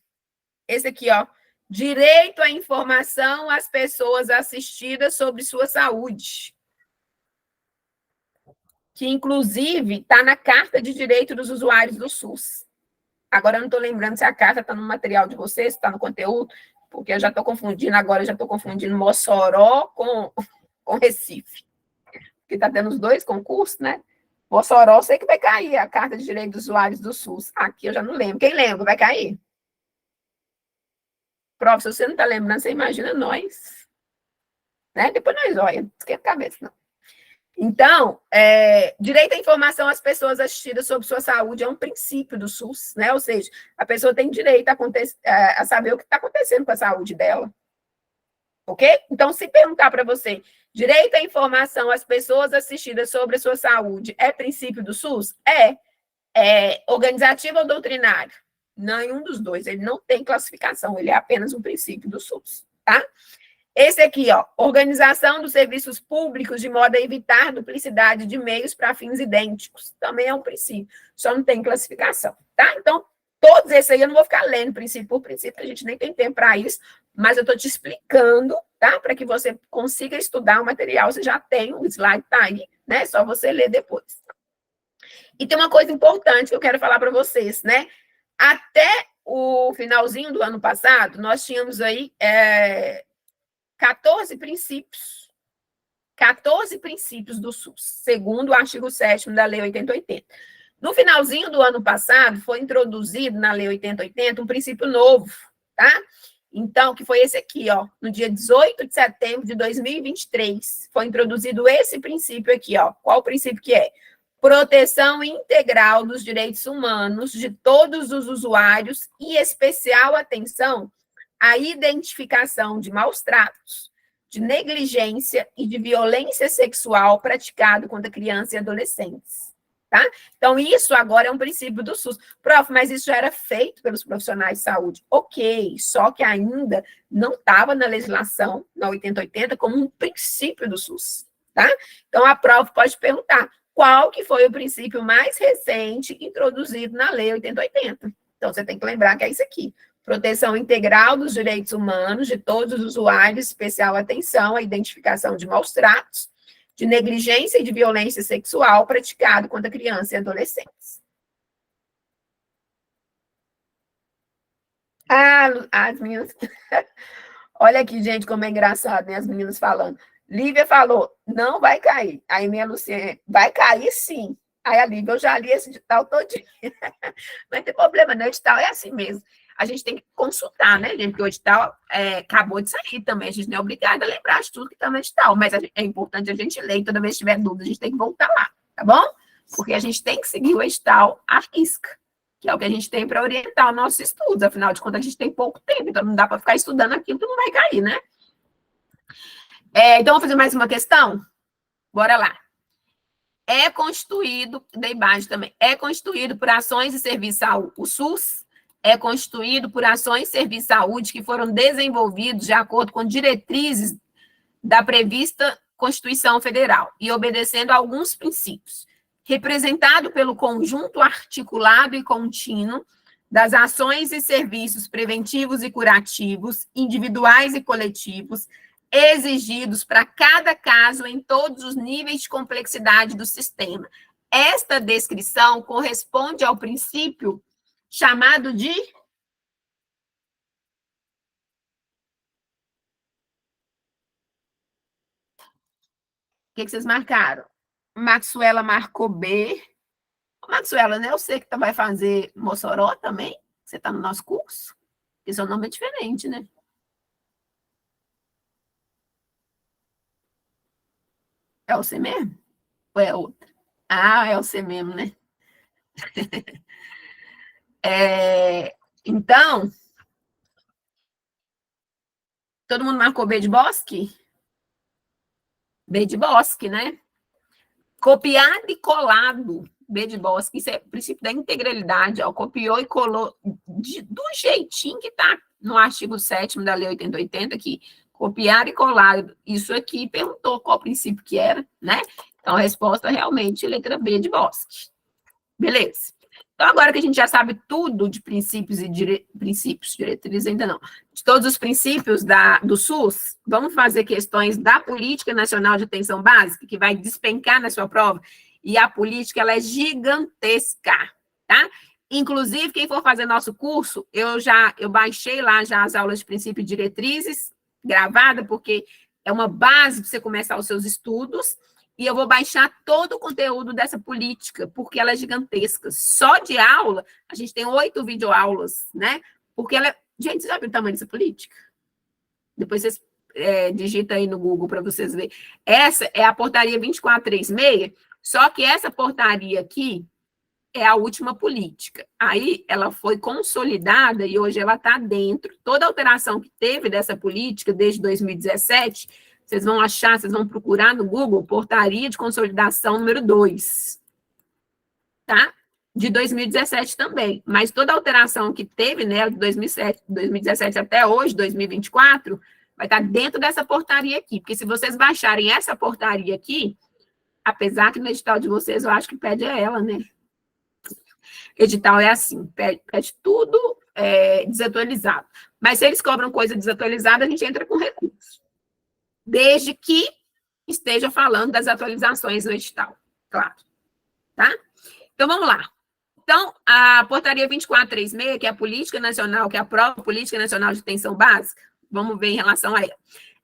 Esse aqui, ó. Direito à informação às pessoas assistidas sobre sua saúde. Que, inclusive, está na Carta de Direito dos Usuários do SUS. Agora, eu não estou lembrando se a carta está no material de vocês, se está no conteúdo, porque eu já estou confundindo agora, já estou confundindo Mossoró com Recife. Porque está tendo os 2 concursos, né? Mossoró, eu sei que vai cair a Carta de Direito dos Usuários do SUS. Aqui eu já não lembro. Quem lembra? Vai cair? Prof, se você não está lembrando, você imagina nós. Né? Depois nós olha, esquenta a cabeça, não. Então, direito à informação às pessoas assistidas sobre sua saúde é um princípio do SUS, né? Ou seja, a pessoa tem direito a saber o que está acontecendo com a saúde dela. Ok? Então, se perguntar para você, direito à informação às pessoas assistidas sobre a sua saúde é princípio do SUS? É organizativo ou doutrinário? Nenhum dos dois. Ele não tem classificação, ele é apenas um princípio do SUS, tá? Esse aqui, ó, organização dos serviços públicos de modo a evitar duplicidade de meios para fins idênticos. Também é um princípio, só não tem classificação, tá? Então, todos esses aí eu não vou ficar lendo princípio por princípio, a gente nem tem tempo para isso, mas eu estou te explicando, tá? Para que você consiga estudar o material, você já tem, o slide está aí, né? É só você ler depois. E tem uma coisa importante que eu quero falar para vocês, né? Até o finalzinho do ano passado, nós tínhamos aí 14 princípios do SUS, segundo o artigo 7º da Lei 8080. No finalzinho do ano passado, foi introduzido na Lei 8080 um princípio novo, tá? Então, que foi esse aqui, ó, no dia 18 de setembro de 2023, foi introduzido esse princípio aqui, ó. Qual o princípio que é? Proteção integral dos direitos humanos de todos os usuários e especial atenção à identificação de maus tratos, de negligência e de violência sexual praticado contra crianças e adolescentes. Tá? Então, isso agora é um princípio do SUS. Prof, mas isso já era feito pelos profissionais de saúde. Ok, só que ainda não estava na legislação, na 8080, como um princípio do SUS. Tá? Então, a prof pode perguntar qual que foi o princípio mais recente introduzido na Lei 8080. Então, você tem que lembrar que é isso aqui. Proteção integral dos direitos humanos de todos os usuários, especial atenção à identificação de maus tratos, de negligência e de violência sexual praticado contra crianças e adolescentes. Ah, as meninas. Olha aqui, gente, como é engraçado, né? As meninas falando. Lívia falou, não vai cair. Aí minha Luciana, vai cair sim. Aí a Lívia, eu já li esse edital todinho. Não tem problema, né? O edital é assim mesmo. A gente tem que consultar, né, gente? Porque o edital acabou de sair também. A gente não é obrigado a lembrar de tudo que está no edital, mas é importante a gente ler. Toda vez que tiver dúvida, a gente tem que voltar lá, tá bom? Porque a gente tem que seguir o edital à risca, que é o que a gente tem para orientar os nossos estudos. Afinal de contas, a gente tem pouco tempo, então não dá para ficar estudando aquilo que não vai cair, né? Então, vou fazer mais uma questão? Bora lá. É constituído, da imagem também, é constituído por ações e serviços de saúde. O SUS é constituído por ações e serviços de saúde que foram desenvolvidos de acordo com diretrizes da prevista Constituição Federal e obedecendo a alguns princípios. Representado pelo conjunto articulado e contínuo das ações e serviços preventivos e curativos, individuais e coletivos, exigidos para cada caso em todos os níveis de complexidade do sistema. Esta descrição corresponde ao princípio chamado de... O que vocês marcaram? Maxuela marcou B. Maxuela, né? Eu sei que tu vai fazer Mossoró também. Você está no nosso curso. Porque seu nome é diferente, né? É você mesmo? Ou é outra? Ah, é você mesmo, né? Então, todo mundo marcou B de Bosque? B de Bosque, né? Copiado e colado. B de Bosque, isso é o princípio da integralidade. Ó, copiou e colou do jeitinho que está no artigo 7º da Lei 8080, que copiar e colar isso aqui, perguntou qual princípio que era, né? Então, a resposta realmente é letra B de Bosque. Beleza. Então, agora que a gente já sabe tudo de princípios e princípios, diretrizes ainda não, de todos os princípios do SUS, vamos fazer questões da Política Nacional de Atenção Básica, que vai despencar na sua prova, e a política, ela é gigantesca, tá? Inclusive, quem for fazer nosso curso, eu baixei lá já as aulas de princípio e diretrizes, gravada, porque é uma base para você começar os seus estudos, e eu vou baixar todo o conteúdo dessa política, porque ela é gigantesca. Só de aula, a gente tem 8 videoaulas, né? Porque ela é... Gente, você já viu o tamanho dessa política? Depois vocês digitam aí no Google para vocês verem. Essa é a portaria 2436, só que essa portaria aqui é a última política. Aí ela foi consolidada e hoje ela está dentro. Toda alteração que teve dessa política desde 2017... Vocês vão achar, vocês vão procurar no Google, portaria de consolidação número 2, tá? De 2017 também. Mas toda alteração que teve, né, de 2017 até hoje, 2024, vai estar dentro dessa portaria aqui. Porque se vocês baixarem essa portaria aqui, apesar que no edital de vocês eu acho que pede a ela, né? Edital é assim, pede tudo desatualizado. Mas se eles cobram coisa desatualizada, a gente entra com recurso. Desde que esteja falando das atualizações no edital, claro, tá? Então, vamos lá. Então, a portaria 2436, que é a Política Nacional, que é a própria Política Nacional de Atenção Básica, vamos ver em relação a ela.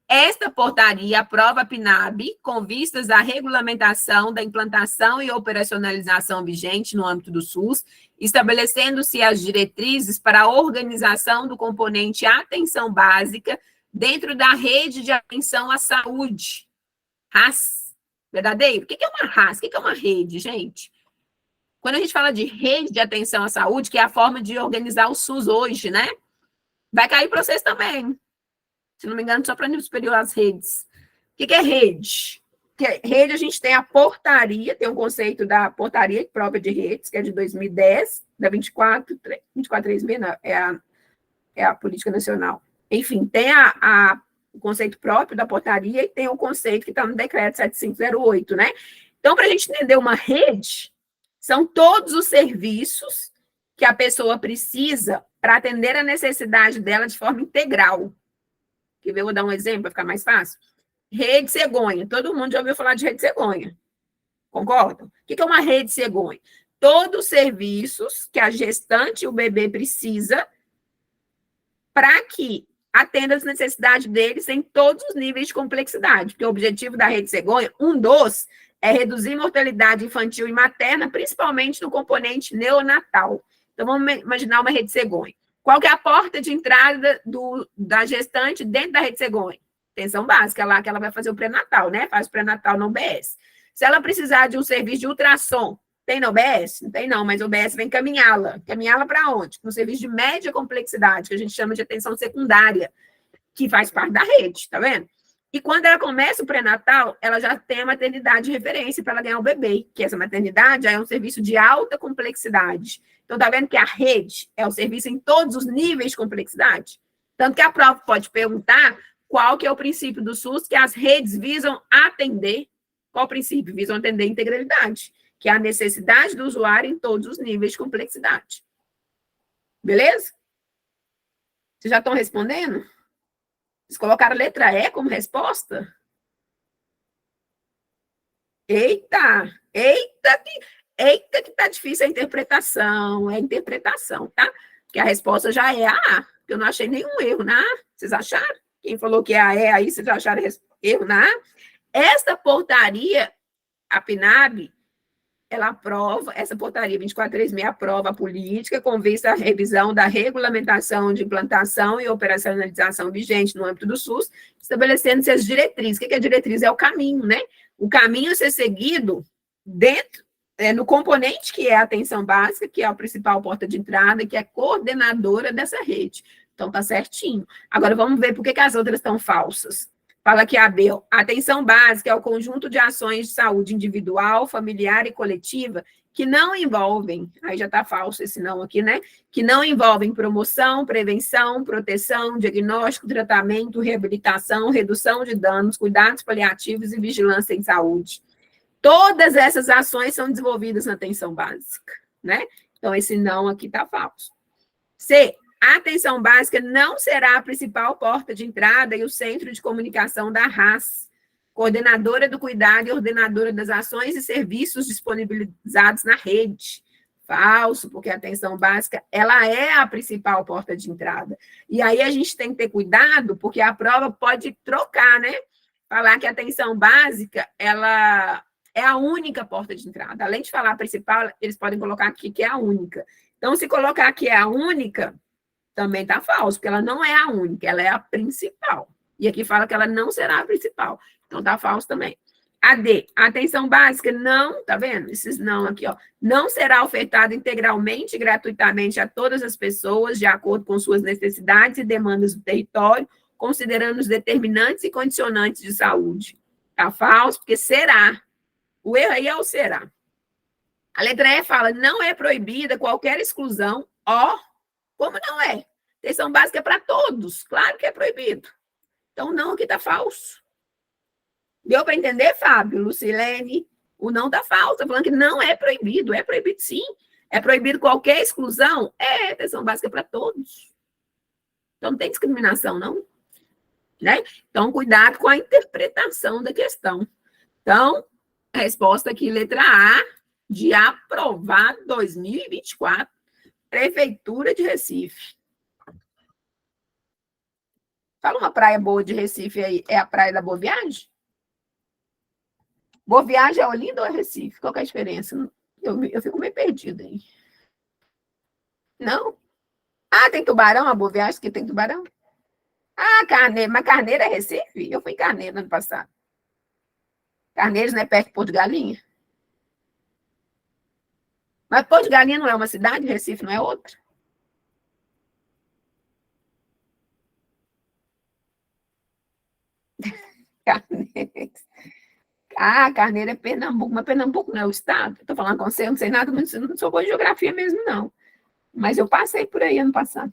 Esta portaria aprova a PNAB com vistas à regulamentação da implantação e operacionalização vigente no âmbito do SUS, estabelecendo-se as diretrizes para a organização do componente atenção básica dentro da rede de atenção à saúde. RAS. Verdadeiro? O que é uma RAS? O que é uma rede, gente? Quando a gente fala de rede de atenção à saúde, que é a forma de organizar o SUS hoje, né? Vai cair para vocês também. Se não me engano, só para nível superior as redes. O que é rede? Rede, a gente tem a portaria, tem um conceito da portaria de prova de redes, que é de 2010, da 2436, não, é a Política Nacional. Enfim, tem o conceito próprio da portaria e tem o conceito que está no decreto 7508, né? Então, para a gente entender uma rede, são todos os serviços que a pessoa precisa para atender a necessidade dela de forma integral. Quer ver? Eu vou dar um exemplo para ficar mais fácil. Rede cegonha. Todo mundo já ouviu falar de rede cegonha. Concordam? O que é uma rede cegonha? Todos os serviços que a gestante e o bebê precisa para que atenda as necessidades deles em todos os níveis de complexidade, porque o objetivo da rede cegonha, é reduzir mortalidade infantil e materna, principalmente no componente neonatal. Então, vamos imaginar uma rede cegonha. Qual que é a porta de entrada da gestante dentro da rede cegonha? Atenção básica, lá que ela vai fazer o pré-natal, né? Faz o pré-natal no UBS. Se ela precisar de um serviço de ultrassom, tem na UBS? Não tem não, mas o UBS vai encaminhá-la. Encaminhá-la para onde? No serviço de média complexidade, que a gente chama de atenção secundária, que faz parte da rede, tá vendo? E quando ela começa o pré-natal, ela já tem a maternidade de referência para ela ganhar o bebê, que essa maternidade já é um serviço de alta complexidade. Então, tá vendo que a rede é o serviço em todos os níveis de complexidade? Tanto que a prova pode perguntar qual que é o princípio do SUS que as redes visam atender. Qual o princípio? Visam atender a integralidade, que é a necessidade do usuário em todos os níveis de complexidade. Beleza? Vocês já estão respondendo? Vocês colocaram a letra E como resposta? Eita que tá difícil a interpretação, tá? Porque a resposta já é a A, porque eu não achei nenhum erro na A. Vocês acharam? Quem falou que é a E aí, vocês acharam erro na A? Esta portaria, a PNAB, ela aprova, essa portaria 2436 aprova a política com vista à revisão da regulamentação de implantação e operacionalização vigente no âmbito do SUS, estabelecendo-se as diretrizes. O que é diretriz? É o caminho, né? O caminho a ser seguido dentro, no componente que é a atenção básica, que é a principal porta de entrada, que é coordenadora dessa rede. Então, tá certinho. Agora, vamos ver por que as outras estão falsas. Fala que a B, a atenção básica é o conjunto de ações de saúde individual, familiar e coletiva que não envolvem, aí já está falso esse não aqui, né? Que não envolvem promoção, prevenção, proteção, diagnóstico, tratamento, reabilitação, redução de danos, cuidados paliativos e vigilância em saúde. Todas essas ações são desenvolvidas na atenção básica, né? Então, esse não aqui está falso. C, a atenção básica não será a principal porta de entrada e o centro de comunicação da RAS, coordenadora do cuidado e ordenadora das ações e serviços disponibilizados na rede. Falso, porque a atenção básica, ela é a principal porta de entrada. E aí a gente tem que ter cuidado, porque a prova pode trocar, né? Falar que a atenção básica, ela é a única porta de entrada. Além de falar a principal, eles podem colocar aqui que é a única. Então, se colocar que é a única, também está falso, porque ela não é a única, ela é a principal. E aqui fala que ela não será a principal. Então, está falso também. A D, a atenção básica não, tá vendo? Esses não aqui, ó. Não será ofertada integralmente e gratuitamente a todas as pessoas, de acordo com suas necessidades e demandas do território, considerando os determinantes e condicionantes de saúde. Tá falso, porque será. O erro aí é o será. A letra E fala, não é proibida qualquer exclusão, como não é? Atenção básica é para todos, claro que é proibido. Então, não, aqui está falso. Deu para entender, Fábio, Lucilene? O não está falso, está falando que não é proibido sim. É proibido qualquer exclusão? Atenção básica é para todos. Então, não tem discriminação, não. Né? Então, cuidado com a interpretação da questão. Então, a resposta aqui, letra A, de aprovado 2024, Prefeitura de Recife. Fala uma praia boa de Recife aí. É a praia da Boa Viagem? Boa Viagem é Olinda ou é Recife? Qual que é a diferença? Eu fico meio perdida aí. Não? Ah, tem Tubarão? A Boa Viagem que tem Tubarão? Ah, Carneiro. Mas Carneiro é Recife? Eu fui em Carneiro no ano passado. Carneiros não é perto de Porto de Galinha? Mas Porto de Galinha não é uma cidade? Recife não é outra? Carneiros. Ah, Carneiro é Pernambuco, mas Pernambuco não é o estado. Estou falando com você, eu não sei nada, mas eu não sou boa em geografia mesmo, não. Mas eu passei por aí ano passado.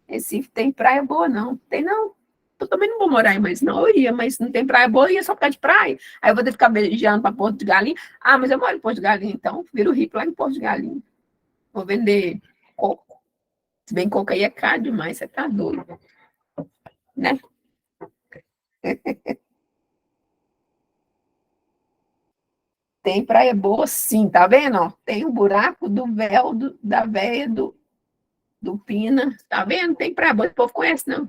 Recife tem praia boa, não. Tem, não. Eu também não vou morar aí mais, não. Eu ia, mas não tem praia boa, eu ia só ficar de praia. Aí eu vou ter que ficar viajando para Porto de Galinha. Ah, mas eu moro em Porto de Galinha, então. Viro rico lá em Porto de Galinha. Vou vender coco. Se bem coco aí é caro demais, você tá doido. Né? Tem praia boa, sim, tá vendo? Ó, tem o buraco do véu da véia do Lupina, tá vendo? Tem praia boa, o povo conhece, não.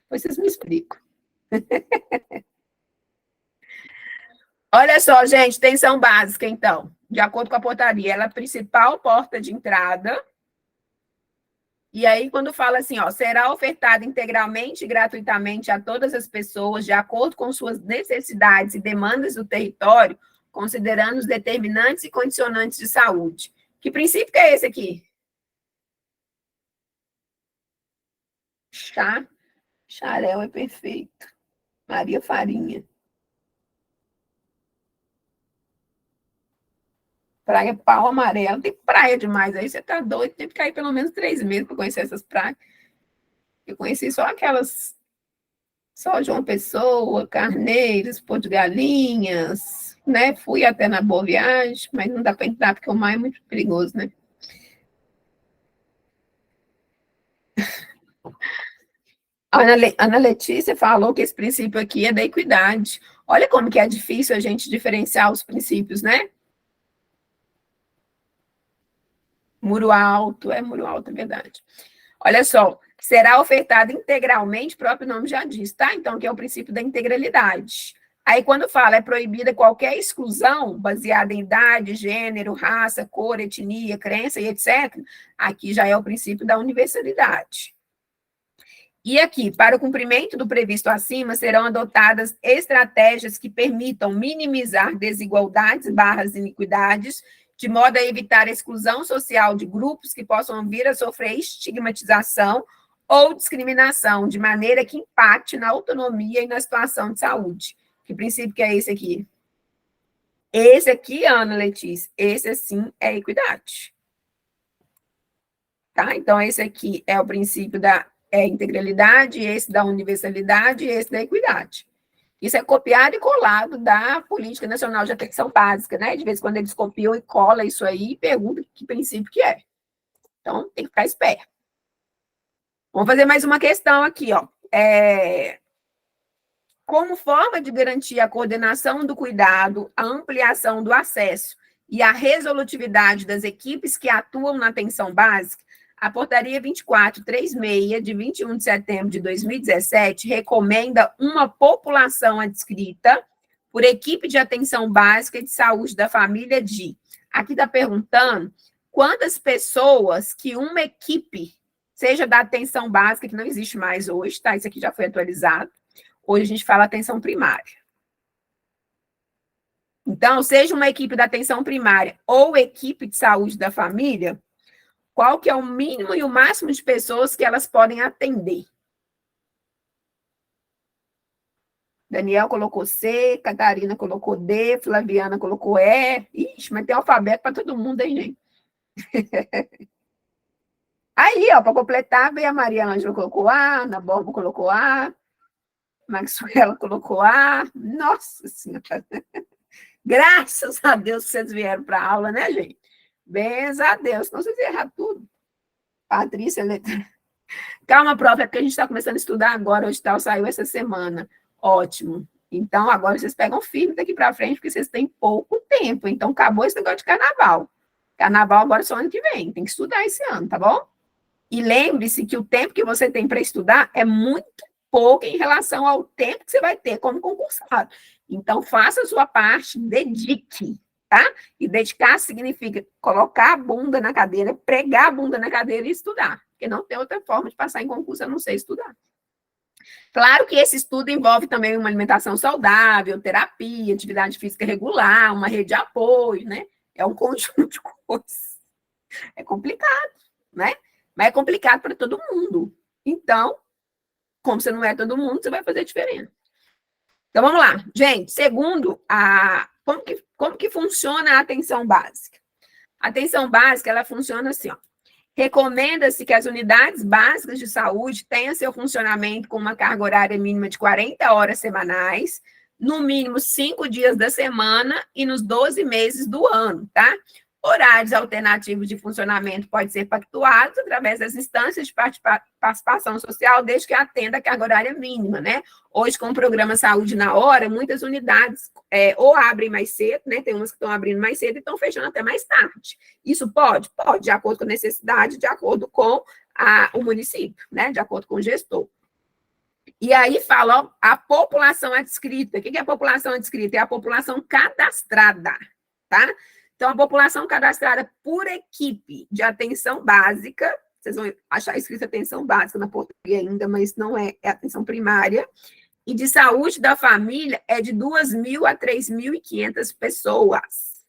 Depois vocês me explicam. Olha só, gente, tensão básica, então. De acordo com a portaria, ela é a principal porta de entrada. E aí, quando fala assim, ó, será ofertada integralmente e gratuitamente a todas as pessoas, de acordo com suas necessidades e demandas do território, considerando os determinantes e condicionantes de saúde. Que princípio que é esse aqui? Xarel é perfeito. Maria Farinha. Praia Pau Amarelo. Tem praia demais aí, você tá doido. Tem que cair pelo menos 3 meses para conhecer essas praias. Eu conheci só aquelas. Só João Pessoa, Carneiros, Porto de Galinhas, né? Fui até na Boa Viagem, mas não dá para entrar porque o mar é muito perigoso, né? A Ana Letícia falou que esse princípio aqui é da equidade. Olha como que é difícil a gente diferenciar os princípios, né? Muro alto, é verdade. Olha só, será ofertado integralmente, o próprio nome já diz, tá? Então, que é o princípio da integralidade. Aí, quando fala é proibida qualquer exclusão baseada em idade, gênero, raça, cor, etnia, crença e etc., aqui já é o princípio da universalidade. E aqui, para o cumprimento do previsto acima, serão adotadas estratégias que permitam minimizar desigualdades / iniquidades, de modo a evitar a exclusão social de grupos que possam vir a sofrer estigmatização ou discriminação, de maneira que impacte na autonomia e na situação de saúde. Que princípio que é esse aqui? Esse aqui, Ana Letícia, esse sim é equidade. Tá? Então, esse aqui é o princípio da integralidade, esse da universalidade e esse da equidade. Isso é copiado e colado da Política Nacional de Atenção Básica, né? De vez em quando eles copiam e colam isso aí e perguntam que princípio que é. Então, tem que ficar esperto. Vamos fazer mais uma questão aqui, ó. Como forma de garantir a coordenação do cuidado, a ampliação do acesso e a resolutividade das equipes que atuam na atenção básica, a Portaria 2436, de 21 de setembro de 2017, recomenda uma população adscrita por equipe de atenção básica e de saúde da família de... Aqui está perguntando quantas pessoas que uma equipe, seja da atenção básica, que não existe mais hoje, tá? Isso aqui já foi atualizado. Hoje a gente fala atenção primária. Então, seja uma equipe da atenção primária ou equipe de saúde da família, qual que é o mínimo e o máximo de pessoas que elas podem atender? Daniel colocou C, Catarina colocou D, Flaviana colocou E. Ixi, mas tem alfabeto para todo mundo, hein, gente? Aí, ó, para completar, veio a Maria Ângela colocou A, Ana Borba colocou A, Maxwell colocou A. Nossa Senhora! Graças a Deus que vocês vieram para a aula, né, gente? Benza a Deus, senão vocês iam errar tudo. Patrícia, calma, prof, é porque a gente está começando a estudar agora, o edital saiu essa semana. Ótimo. Então, agora vocês pegam firme daqui para frente, porque vocês têm pouco tempo. Então, acabou esse negócio de carnaval. Carnaval agora é só ano que vem, tem que estudar esse ano, tá bom? E lembre-se que o tempo que você tem para estudar é muito pouco em relação ao tempo que você vai ter como concursado. Então, faça a sua parte, dedique, tá? E dedicar significa colocar a bunda na cadeira, pregar a bunda na cadeira e estudar, porque não tem outra forma de passar em concurso, a não ser estudar. Claro que esse estudo envolve também uma alimentação saudável, terapia, atividade física regular, uma rede de apoio, né? É um conjunto de coisas. É complicado, né? Mas é complicado para todo mundo. Então, como você não é todo mundo, você vai fazer diferença. Então, vamos lá. Gente, segundo, como que funciona a atenção básica? A atenção básica, ela funciona assim, ó. Recomenda-se que as unidades básicas de saúde tenham seu funcionamento com uma carga horária mínima de 40 horas semanais, no mínimo 5 dias da semana e nos 12 meses do ano, tá? Horários alternativos de funcionamento podem ser pactuados através das instâncias de participação social, desde que atenda a carga horária mínima, né? Hoje, com o programa Saúde na Hora, muitas unidades ou abrem mais cedo, né? Tem umas que estão abrindo mais cedo e estão fechando até mais tarde. Isso pode? Pode, de acordo com a necessidade, de acordo com o município, né, de acordo com o gestor. E aí fala, ó, a população adscrita. O que é a população adscrita? É a população cadastrada, tá? Então, a população cadastrada por equipe de atenção básica, vocês vão achar escrito atenção básica na portaria ainda, mas não é, é atenção primária, e de saúde da família é de 2.000 a 3.500 pessoas,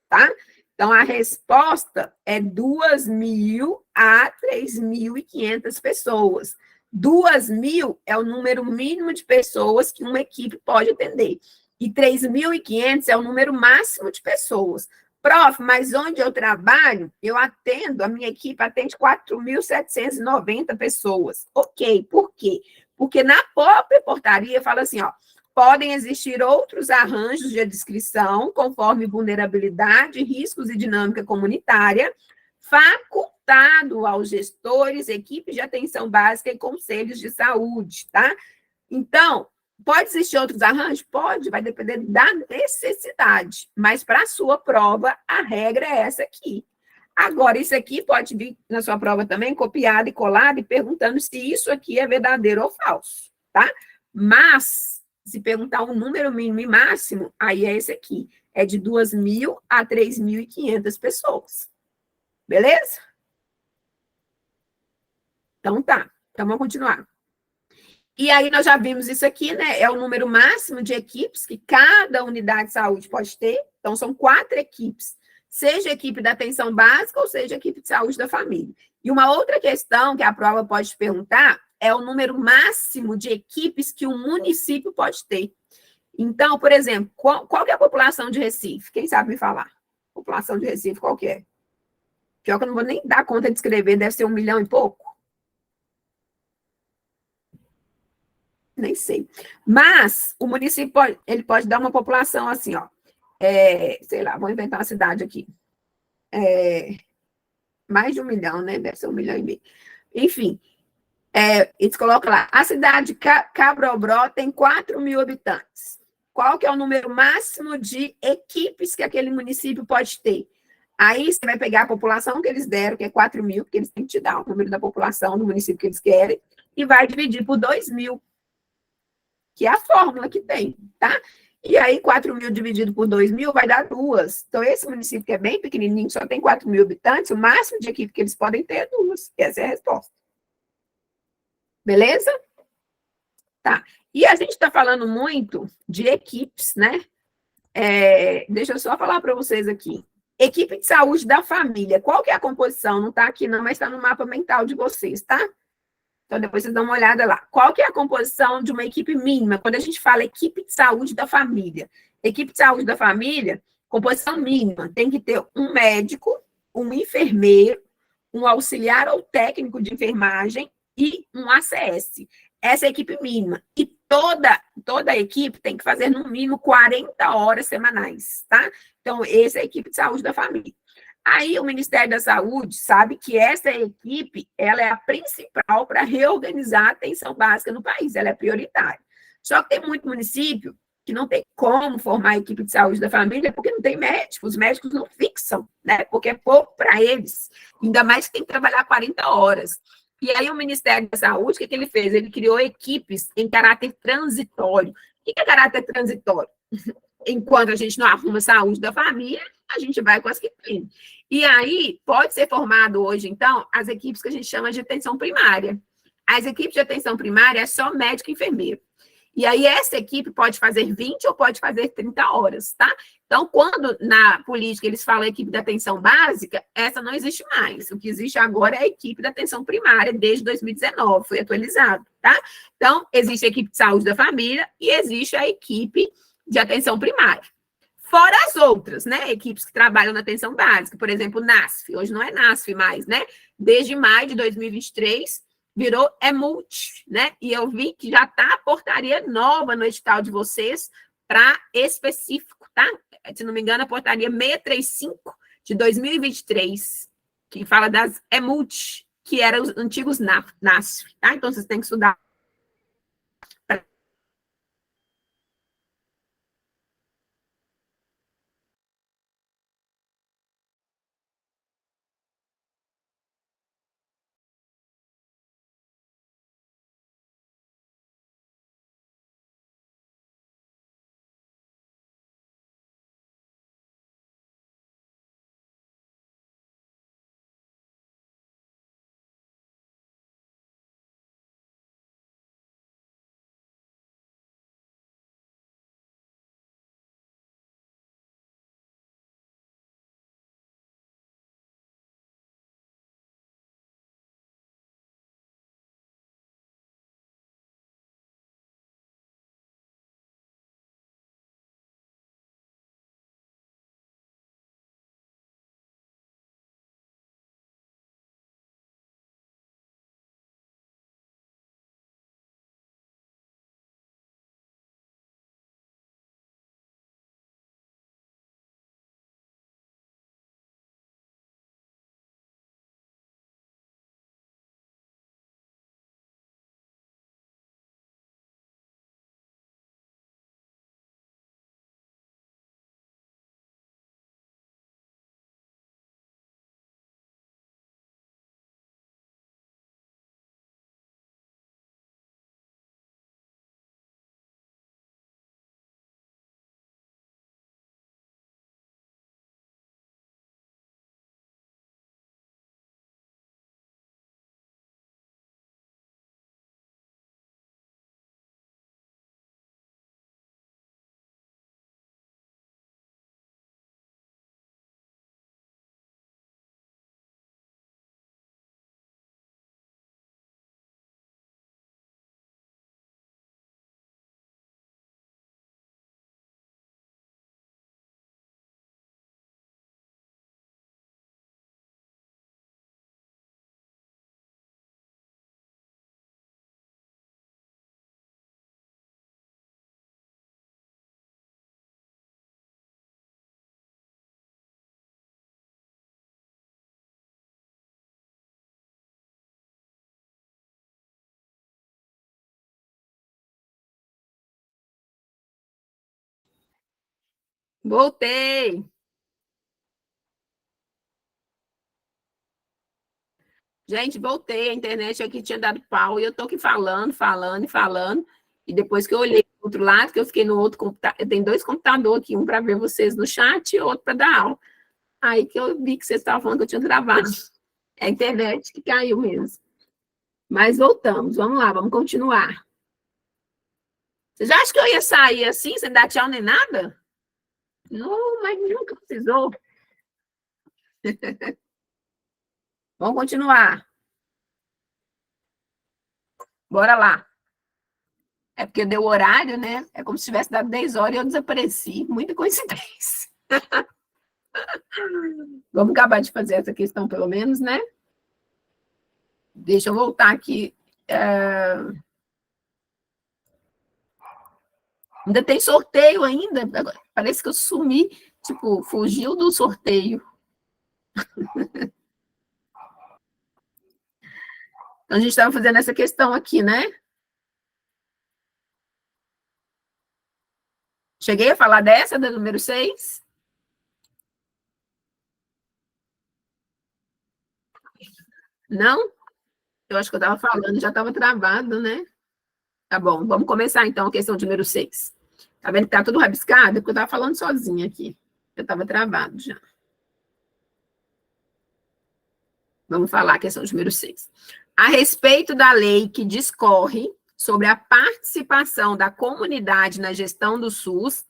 tá? Então, a resposta é 2.000 a 3.500 pessoas. 2.000 é o número mínimo de pessoas que uma equipe pode atender. E 3.500 é o número máximo de pessoas. Prof, mas onde eu trabalho, eu atendo, a minha equipe atende 4.790 pessoas. Ok, por quê? Porque na própria portaria fala assim, ó, podem existir outros arranjos de adscrição, conforme vulnerabilidade, riscos e dinâmica comunitária, facultado aos gestores, equipes de atenção básica e conselhos de saúde, tá? Então, pode existir outros arranjos? Pode, vai depender da necessidade, mas para a sua prova, a regra é essa aqui. Agora, isso aqui pode vir na sua prova também, copiado e colado, e perguntando se isso aqui é verdadeiro ou falso, tá? Mas, se perguntar um número mínimo e máximo, aí é esse aqui. É de 2.000 a 3.500 pessoas. Beleza? Então tá. Então vamos continuar. E aí nós já vimos isso aqui, né? É o número máximo de equipes que cada unidade de saúde pode ter. Então são 4 equipes. Seja equipe da atenção básica ou seja equipe de saúde da família. E uma outra questão que a prova pode te perguntar é o número máximo de equipes que um município pode ter. Então, por exemplo, qual que é a população de Recife? Quem sabe me falar? População de Recife, qual que é? Pior que eu não vou nem dar conta de escrever, deve ser 1 milhão e pouco. Nem sei. Mas o município pode, ele pode dar uma população assim, ó. Sei lá, vou inventar uma cidade aqui. Mais de 1 milhão, né? Deve ser 1 milhão e meio. Enfim, eles colocam lá, a cidade de Cabrobró tem 4.000 habitantes. Qual que é o número máximo de equipes que aquele município pode ter? Aí você vai pegar a população que eles deram, que é 4.000, porque eles têm que te dar o número da população do município que eles querem, e vai dividir por 2.000, que é a fórmula que tem, tá? E aí, 4.000 dividido por 2.000 vai dar 2. Então, esse município que é bem pequenininho, só tem 4.000 habitantes, o máximo de equipe que eles podem ter é 2. Essa é a resposta. Beleza? Tá. E a gente está falando muito de equipes, né? Deixa eu só falar para vocês aqui. Equipe de saúde da família. Qual que é a composição? Não está aqui não, mas está no mapa mental de vocês, tá? Então, depois vocês dão uma olhada lá. Qual que é a composição de uma equipe mínima? Quando a gente fala equipe de saúde da família. Equipe de saúde da família, composição mínima. Tem que ter um médico, um enfermeiro, um auxiliar ou técnico de enfermagem e um ACS. Essa é a equipe mínima. E toda a equipe tem que fazer no mínimo 40 horas semanais, tá? Então, essa é a equipe de saúde da família. Aí o Ministério da Saúde sabe que essa equipe, ela é a principal para reorganizar a atenção básica no país, ela é prioritária. Só que tem muito município que não tem como formar a equipe de saúde da família porque não tem médico, os médicos não fixam, né? Porque é pouco para eles, ainda mais que tem que trabalhar 40 horas. E aí o Ministério da Saúde, o que ele fez? Ele criou equipes em caráter transitório. O que é caráter transitório? Enquanto a gente não arruma saúde da família, a gente vai com as que tem. E aí, pode ser formado hoje, então, as equipes que a gente chama de atenção primária. As equipes de atenção primária é só médico e enfermeiro. E aí, essa equipe pode fazer 20 ou pode fazer 30 horas, tá? Então, quando na política eles falam equipe de atenção básica, essa não existe mais. O que existe agora é a equipe de atenção primária, desde 2019, foi atualizado, tá? Então, existe a equipe de saúde da família e existe a equipe de atenção primária. Fora as outras, né? Equipes que trabalham na atenção básica, por exemplo, NASF, hoje não é NASF mais, né? Desde maio de 2023, virou EMULT, né? E eu vi que já está a portaria nova no edital de vocês para específico, tá? Se não me engano, a portaria 635 de 2023, que fala das EMULT, que eram os antigos NASF, tá? Então, vocês têm que estudar Voltei. Gente, voltei. A internet aqui tinha dado pau e eu tô aqui falando, falando e falando. E depois que eu olhei do outro lado, que eu fiquei no outro computador, eu tenho dois computadores aqui, um para ver vocês no chat e outro para dar aula. Aí que eu vi que vocês estavam falando que eu tinha travado. É a internet que caiu mesmo. Mas voltamos, vamos lá, vamos continuar. Você já acha que eu ia sair assim, sem dar tchau nem nada? Não, mas nunca precisou. Vamos continuar. Bora lá. É porque deu o horário, né? É como se tivesse dado 10 horas e eu desapareci. Muita coincidência. Vamos acabar de fazer essa questão, pelo menos, né? Deixa eu voltar aqui. Ainda tem sorteio ainda. Parece que eu sumi. Tipo, fugiu do sorteio. Então, a gente estava fazendo essa questão aqui, né? Cheguei a falar dessa, da número 6? Não? Eu acho que eu estava falando, já estava travado, né? Tá bom, vamos começar então a questão de número 6. Tá vendo que tá tudo rabiscado? Porque eu estava falando sozinha aqui. Eu estava travado já. Vamos falar a questão de número 6. A respeito da lei que discorre sobre a participação da comunidade na gestão do SUS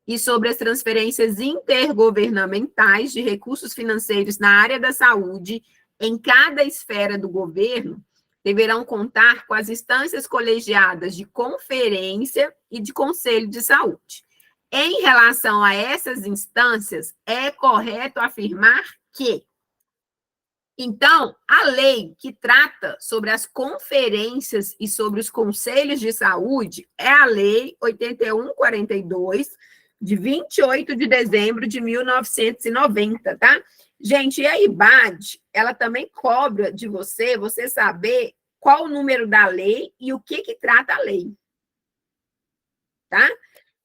e sobre as transferências intergovernamentais de recursos financeiros na área da saúde em cada esfera do governo, deverão contar com as instâncias colegiadas de conferência e de conselho de saúde. Em relação a essas instâncias, é correto afirmar que então, a lei que trata sobre as conferências e sobre os conselhos de saúde é a Lei 8142, de 28 de dezembro de 1990, tá? Gente, e a IBAD, ela também cobra de você, você saber qual o número da lei e o que trata a lei, tá?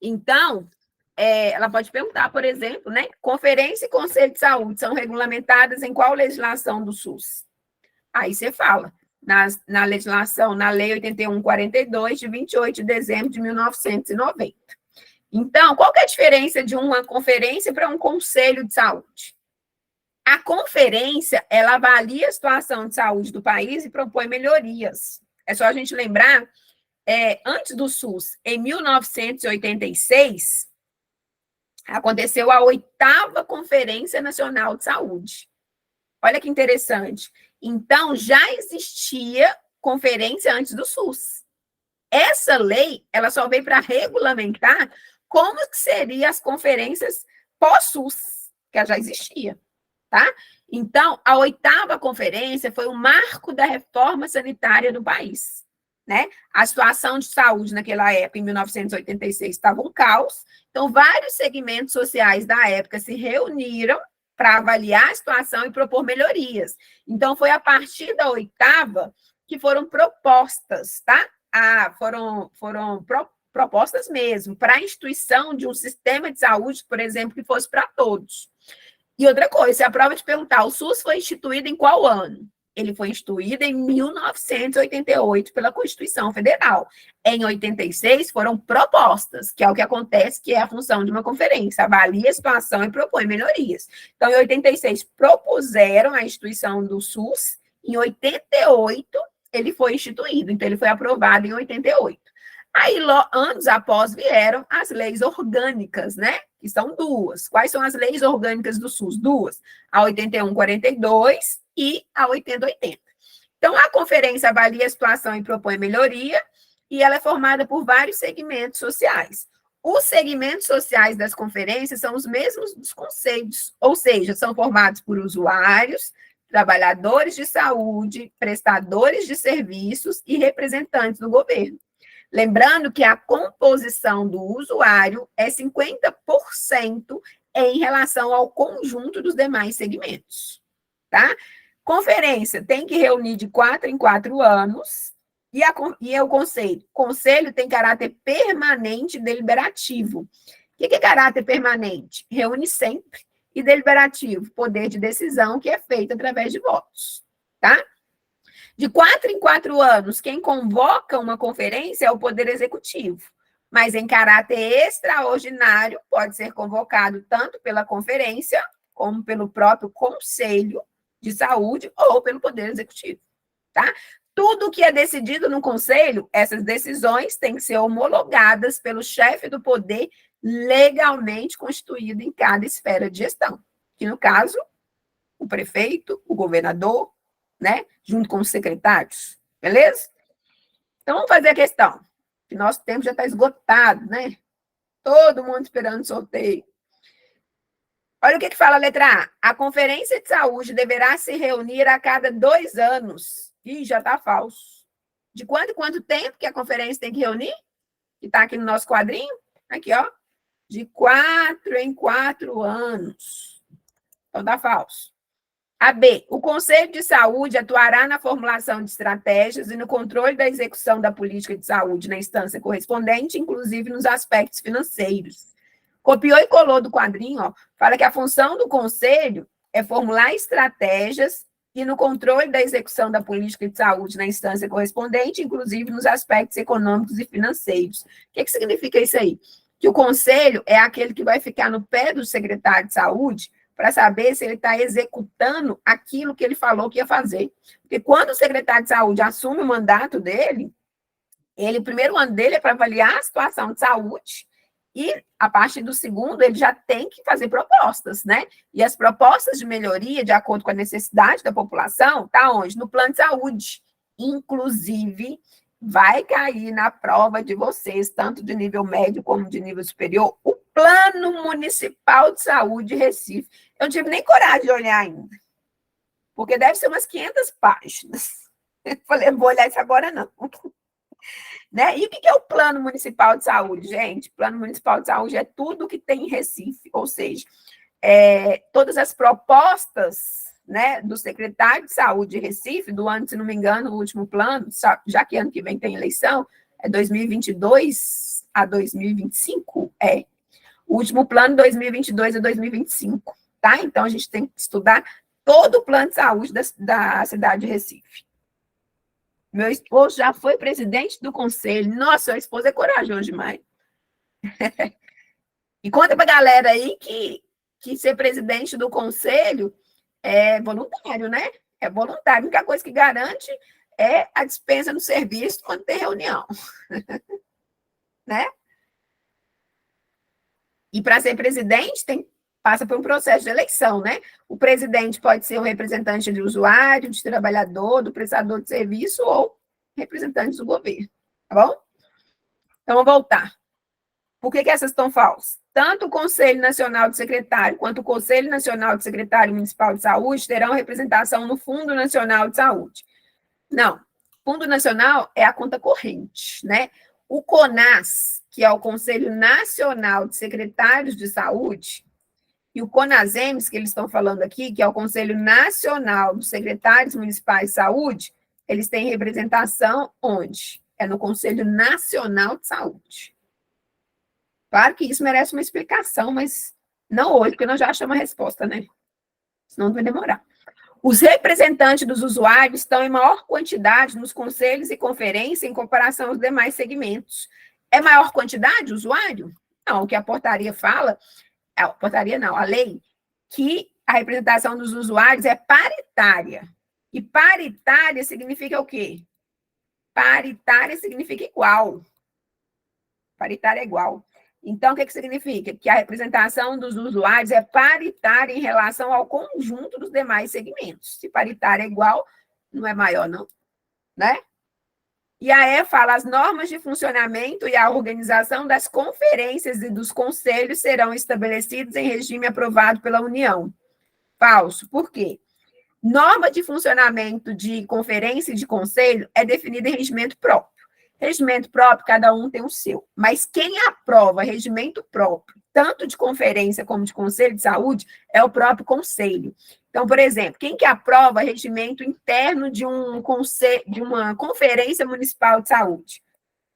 Então, ela pode perguntar, por exemplo, né? Conferência e Conselho de Saúde são regulamentadas em qual legislação do SUS? Aí você fala, na legislação, na Lei 8142, de 28 de dezembro de 1990. Então, qual que é a diferença de uma conferência para um conselho de saúde? A conferência, ela avalia a situação de saúde do país e propõe melhorias. É só a gente lembrar, antes do SUS, em 1986, aconteceu a 8ª Conferência Nacional de Saúde. Olha que interessante. Então, já existia conferência antes do SUS. Essa lei, ela só veio para regulamentar como que seriam as conferências pós-SUS, que já existia, tá? Então, a 8ª conferência foi o marco da reforma sanitária do país, né? A situação de saúde naquela época, em 1986, estava um caos. Então, vários segmentos sociais da época se reuniram para avaliar a situação e propor melhorias. Então, foi a partir da 8ª que foram propostas, tá? Foram propostas mesmo para a instituição de um sistema de saúde, por exemplo, que fosse para todos. E outra coisa, se a prova te perguntar, o SUS foi instituído em qual ano? Ele foi instituído em 1988 pela Constituição Federal. Em 86 foram propostas, que é o que acontece, que é a função de uma conferência, avalia a situação e propõe melhorias. Então, em 86 propuseram a instituição do SUS, em 88 ele foi instituído, então ele foi aprovado em 88. Aí, anos após, vieram as leis orgânicas, né? Que são duas. Quais são as leis orgânicas do SUS? Duas. A 8142 e a 8080. Então, a conferência avalia a situação e propõe melhoria, e ela é formada por vários segmentos sociais. Os segmentos sociais das conferências são os mesmos dos conselhos, ou seja, são formados por usuários, trabalhadores de saúde, prestadores de serviços e representantes do governo. Lembrando que a composição do usuário é 50% em relação ao conjunto dos demais segmentos, tá? Conferência tem que reunir de 4 em 4 anos, e é o conselho. Conselho tem caráter permanente e deliberativo, que é caráter permanente? Reúne sempre. E deliberativo, poder de decisão que é feito através de votos, tá? De 4 em 4 anos, quem convoca uma conferência é o Poder Executivo, mas em caráter extraordinário pode ser convocado tanto pela conferência como pelo próprio Conselho de Saúde ou pelo Poder Executivo, tá? Tudo que é decidido no Conselho, essas decisões têm que ser homologadas pelo chefe do poder legalmente constituído em cada esfera de gestão, que no caso, o prefeito, o governador, né, junto com os secretários, beleza? Então, vamos fazer a questão, que nosso tempo já está esgotado, né? Todo mundo esperando o sorteio. Olha o que fala a letra A. A Conferência de Saúde deverá se reunir a cada 2 anos. Ih, já está falso. De quanto em quanto tempo que a conferência tem que reunir? Que está aqui no nosso quadrinho. Aqui, ó. De 4 em 4 anos. Então, está falso. A B. O Conselho de Saúde atuará na formulação de estratégias e no controle da execução da política de saúde na instância correspondente, inclusive nos aspectos financeiros. Copiou e colou do quadrinho, ó, fala que a função do conselho é formular estratégias e no controle da execução da política de saúde na instância correspondente, inclusive nos aspectos econômicos e financeiros. O que significa isso aí? Que o conselho é aquele que vai ficar no pé do secretário de saúde para saber se ele está executando aquilo que ele falou que ia fazer. Porque quando o secretário de saúde assume o mandato dele, o primeiro ano dele é para avaliar a situação de saúde. E, a partir do segundo, ele já tem que fazer propostas, né? E as propostas de melhoria, de acordo com a necessidade da população, está onde? No plano de saúde. Inclusive, vai cair na prova de vocês, tanto de nível médio como de nível superior, o Plano Municipal de Saúde de Recife. Eu não tive nem coragem de olhar ainda, porque deve ser umas 500 páginas. Eu falei, vou olhar isso agora não. Né? E o que é o Plano Municipal de Saúde, gente? O Plano Municipal de Saúde é tudo que tem em Recife, ou seja, todas as propostas, né, do secretário de Saúde de Recife, do ano, se não me engano, o último plano, já que ano que vem tem eleição, é 2022 a 2025, o último plano 2022 a 2025, tá? Então, a gente tem que estudar todo o plano de saúde da cidade de Recife. Meu esposo já foi presidente do conselho. Nossa, seu esposo é corajoso demais. E conta pra galera aí que ser presidente do conselho é voluntário, né? É voluntário. A única coisa que garante é a dispensa no serviço quando tem reunião. Né? E para ser presidente, passa por um processo de eleição, né? O presidente pode ser um representante do usuário, de trabalhador, do prestador de serviço ou representante do governo, tá bom? Então, vamos voltar. Por que essas estão falsas? Tanto o Conselho Nacional de Secretário quanto o Conselho Nacional de Secretário Municipal de Saúde terão representação no Fundo Nacional de Saúde. Não, Fundo Nacional é a conta corrente, né? O CONAS, que é o Conselho Nacional de Secretários de Saúde, e o CONASEMS, que eles estão falando aqui, que é o Conselho Nacional dos Secretários Municipais de Saúde, eles têm representação onde? É no Conselho Nacional de Saúde. Claro que isso merece uma explicação, mas não hoje, porque nós já achamos a resposta, né? Senão vai demorar. Os representantes dos usuários estão em maior quantidade nos conselhos e conferências em comparação aos demais segmentos. É maior quantidade usuário? Não, o que a portaria fala, a portaria não, a lei, que a representação dos usuários é paritária. E paritária significa o quê? Paritária significa igual. Paritária é igual. Então, o que significa? Que a representação dos usuários é paritária em relação ao conjunto dos demais segmentos. Se paritária é igual, não é maior, não. Né? E a fala, as normas de funcionamento e a organização das conferências e dos conselhos serão estabelecidos em regime aprovado pela União. Falso. Por quê? Norma de funcionamento de conferência e de conselho é definida em regimento próprio. Regimento próprio, cada um tem o seu. Mas quem aprova regimento próprio, tanto de conferência como de conselho de saúde, é o próprio conselho. Então, por exemplo, quem que aprova regimento interno de uma conferência municipal de saúde?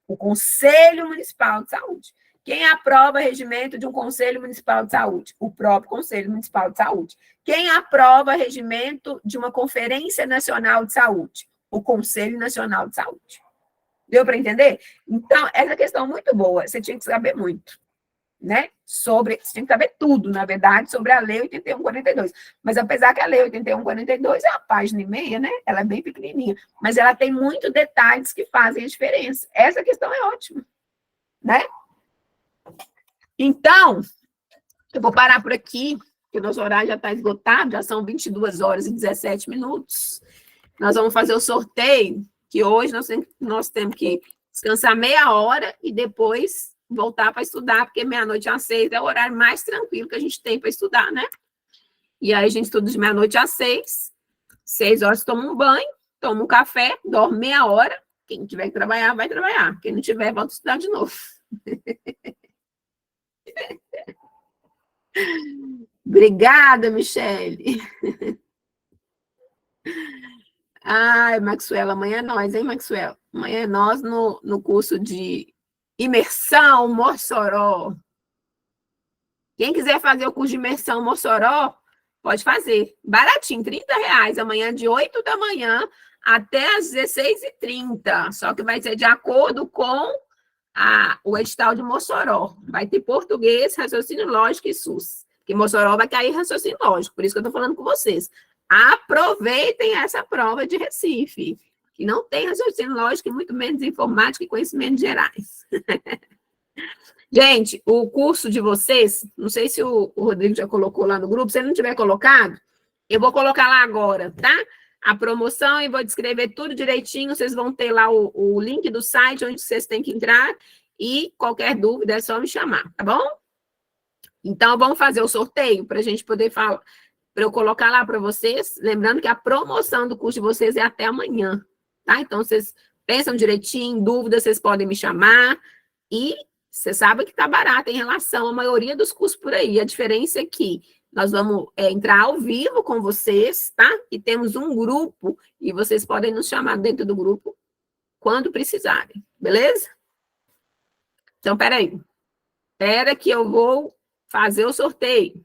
O Conselho Municipal de Saúde. Quem aprova regimento de um Conselho Municipal de Saúde? O próprio Conselho Municipal de Saúde. Quem aprova regimento de uma Conferência Nacional de Saúde? O Conselho Nacional de Saúde. Deu para entender? Então, essa questão é muito boa, você tinha que saber muito, né? Você tinha que saber tudo, na verdade, sobre a Lei 8142. Mas apesar que a Lei 8142 é uma página e meia, né? Ela é bem pequenininha, mas ela tem muitos detalhes que fazem a diferença. Essa questão é ótima, né? Então, eu vou parar por aqui, porque o nosso horário já está esgotado, já são 22 horas e 17 minutos. Nós vamos fazer o sorteio, que hoje nós temos que descansar meia hora e depois voltar para estudar, porque meia-noite às 6 é o horário mais tranquilo que a gente tem para estudar, né? E aí a gente estuda de meia-noite às 6, 6 horas toma um banho, toma um café, dorme meia hora. Quem tiver que trabalhar, vai trabalhar. Quem não tiver, volta a estudar de novo. Obrigada, Michele. Ai, Maxwell, amanhã é nós, hein, Maxwell? Amanhã é nós no curso de imersão Mossoró. Quem quiser fazer o curso de imersão Mossoró, pode fazer. Baratinho, R$ 30. Amanhã, de 8 da manhã até às 16h30. Só que vai ser de acordo com o edital de Mossoró. Vai ter português, raciocínio lógico e SUS. Porque Mossoró vai cair raciocínio lógico. Por isso que eu estou falando com vocês. Aproveitem essa prova de Recife, que não tem raciocínio lógico e muito menos informática e conhecimentos gerais. Gente, o curso de vocês, não sei se o Rodrigo já colocou lá no grupo, se ele não tiver colocado, eu vou colocar lá agora, tá? A promoção e vou descrever tudo direitinho, vocês vão ter lá o link do site onde vocês têm que entrar e qualquer dúvida é só me chamar, tá bom? Então, vamos fazer o sorteio para a gente poder falar, para eu colocar lá para vocês, lembrando que a promoção do curso de vocês é até amanhã, tá? Então, vocês pensam direitinho, dúvidas, vocês podem me chamar e você sabe que está barato em relação à maioria dos cursos por aí. A diferença é que nós vamos entrar ao vivo com vocês, tá? E temos um grupo e vocês podem nos chamar dentro do grupo quando precisarem, beleza? Então, peraí. Espera que eu vou fazer o sorteio.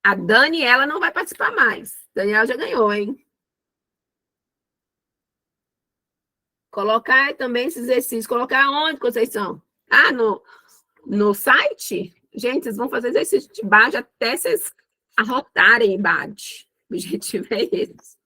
A Daniela não vai participar mais. Daniela já ganhou, hein? Colocar também esses exercícios. Colocar onde, Conceição? Ah, no site? Gente, vocês vão fazer exercício de base até vocês arrotarem base. O objetivo é esse.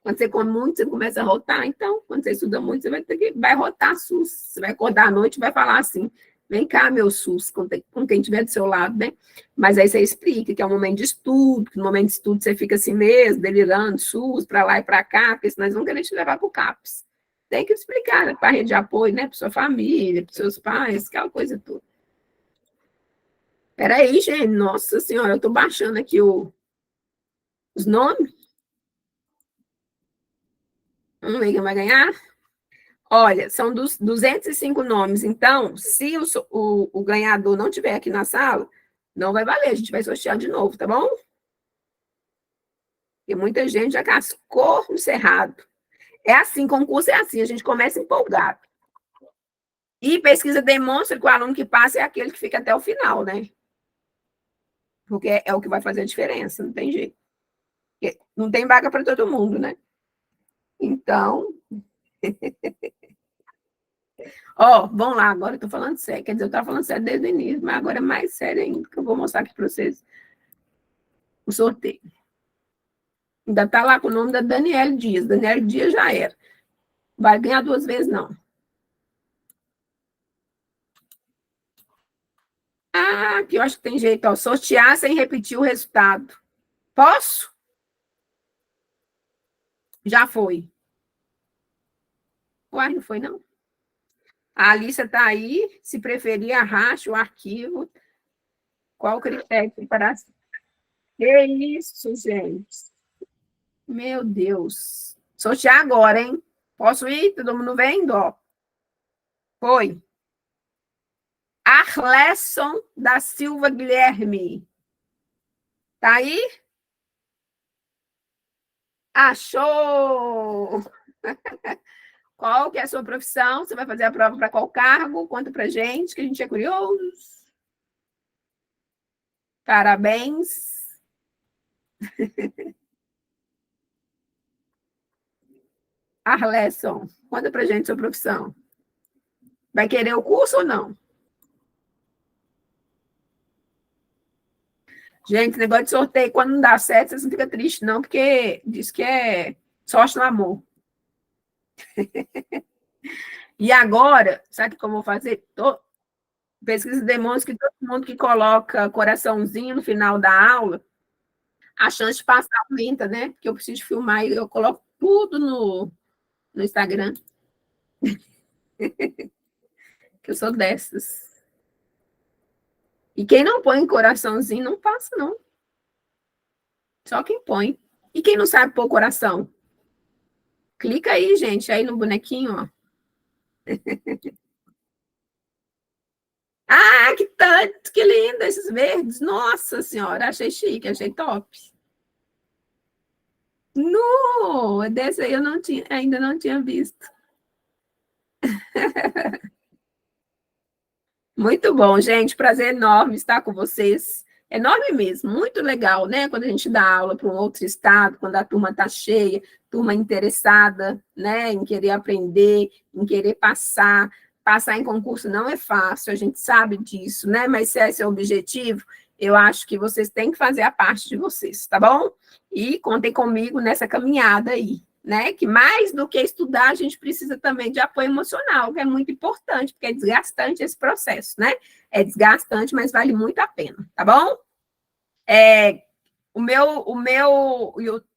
Quando você come muito, você começa a rotar. Então, quando você estuda muito, você vai rotar SUS. Você vai acordar à noite e vai falar assim, vem cá, meu SUS, com quem estiver do seu lado, né? Mas aí você explica que é um momento de estudo, que no momento de estudo você fica assim mesmo, delirando, SUS, para lá e para cá, porque senão eles vão querer te levar para o CAPS. Tem que explicar, né, para a rede de apoio, né, para sua família, para seus pais, aquela coisa toda. Peraí, gente, nossa senhora, eu estou baixando aqui os nomes. Vamos ver quem vai ganhar? Olha, são 205 nomes. Então, se o ganhador não estiver aqui na sala, não vai valer. A gente vai sortear de novo, tá bom? Porque muita gente já cascou no cerrado. É assim, concurso é assim, a gente começa empolgado. E pesquisa demonstra que o aluno que passa é aquele que fica até o final, né? Porque é o que vai fazer a diferença, não tem jeito. Porque não tem vaga para todo mundo, né? Então, vamos lá, agora eu tô falando sério. Quer dizer, eu estava falando sério desde o início, mas agora é mais sério ainda, que eu vou mostrar aqui para vocês o sorteio. Ainda está lá com o nome da Daniele Dias. Daniele Dias já era. Vai ganhar 2 vezes, não. Ah, aqui eu acho que tem jeito, ó. Sortear sem repetir o resultado. Posso? Já foi. Uai, não foi, não? A Alícia está aí. Se preferir, arraste o arquivo. Qual o critério para... Que isso, gente? Meu Deus. Sortear agora, hein? Posso ir? Todo mundo vendo, ó. Foi. Arlesson da Silva Guilherme. Tá aí? Achou! Qual que é a sua profissão? Você vai fazer a prova para qual cargo? Conta para gente, que a gente é curioso. Parabéns. Arleson, conta para gente sua profissão. Vai querer o curso ou não? Gente, esse negócio de sorteio, quando não dá certo, vocês não ficam tristes, não, porque diz que é sorte no amor. E agora, sabe o que eu vou fazer? Pesquisa demonstra que todo mundo que coloca coraçãozinho no final da aula, a chance de passar aumenta, né? Porque eu preciso filmar e eu coloco tudo no Instagram, que eu sou dessas. E quem não põe coraçãozinho não passa, não. Só quem põe. E quem não sabe pôr coração? Clica aí, gente, aí no bonequinho, ó. Ah, que tanto, que lindo esses verdes. Nossa senhora, achei chique, achei top. No, desse aí eu não tinha, ainda não tinha visto. Muito bom, gente. Prazer enorme estar com vocês. Enorme mesmo, muito legal, né? Quando a gente dá aula para um outro estado, quando a turma está cheia, turma interessada, né? Em querer aprender, em querer passar. Passar em concurso não é fácil, a gente sabe disso, né? Mas se esse é o objetivo, eu acho que vocês têm que fazer a parte de vocês, tá bom? E contem comigo nessa caminhada aí, né? Que mais do que estudar, a gente precisa também de apoio emocional, que é muito importante, porque é desgastante esse processo, né? É desgastante, mas vale muito a pena, tá bom?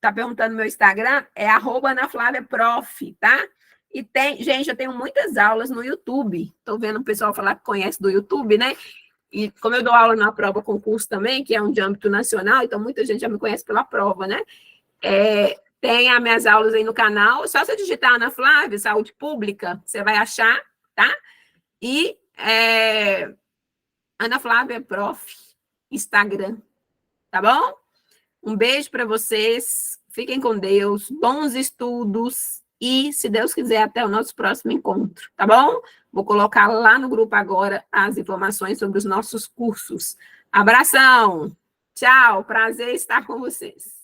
Tá perguntando no meu Instagram, é @AnaFlaviaProf, tá? E tem, gente, eu tenho muitas aulas no YouTube. Estou vendo o pessoal falar que conhece do YouTube, né? E como eu dou aula na prova concurso também, que é um de âmbito nacional, então muita gente já me conhece pela prova, né? Tem as minhas aulas aí no canal. Só você digitar Ana Flávia, Saúde Pública, você vai achar, tá? E Ana Flávia Prof, Instagram, tá bom? Um beijo para vocês. Fiquem com Deus. Bons estudos. E, se Deus quiser, até o nosso próximo encontro, tá bom? Vou colocar lá no grupo agora as informações sobre os nossos cursos. Abração. Tchau. Prazer estar com vocês.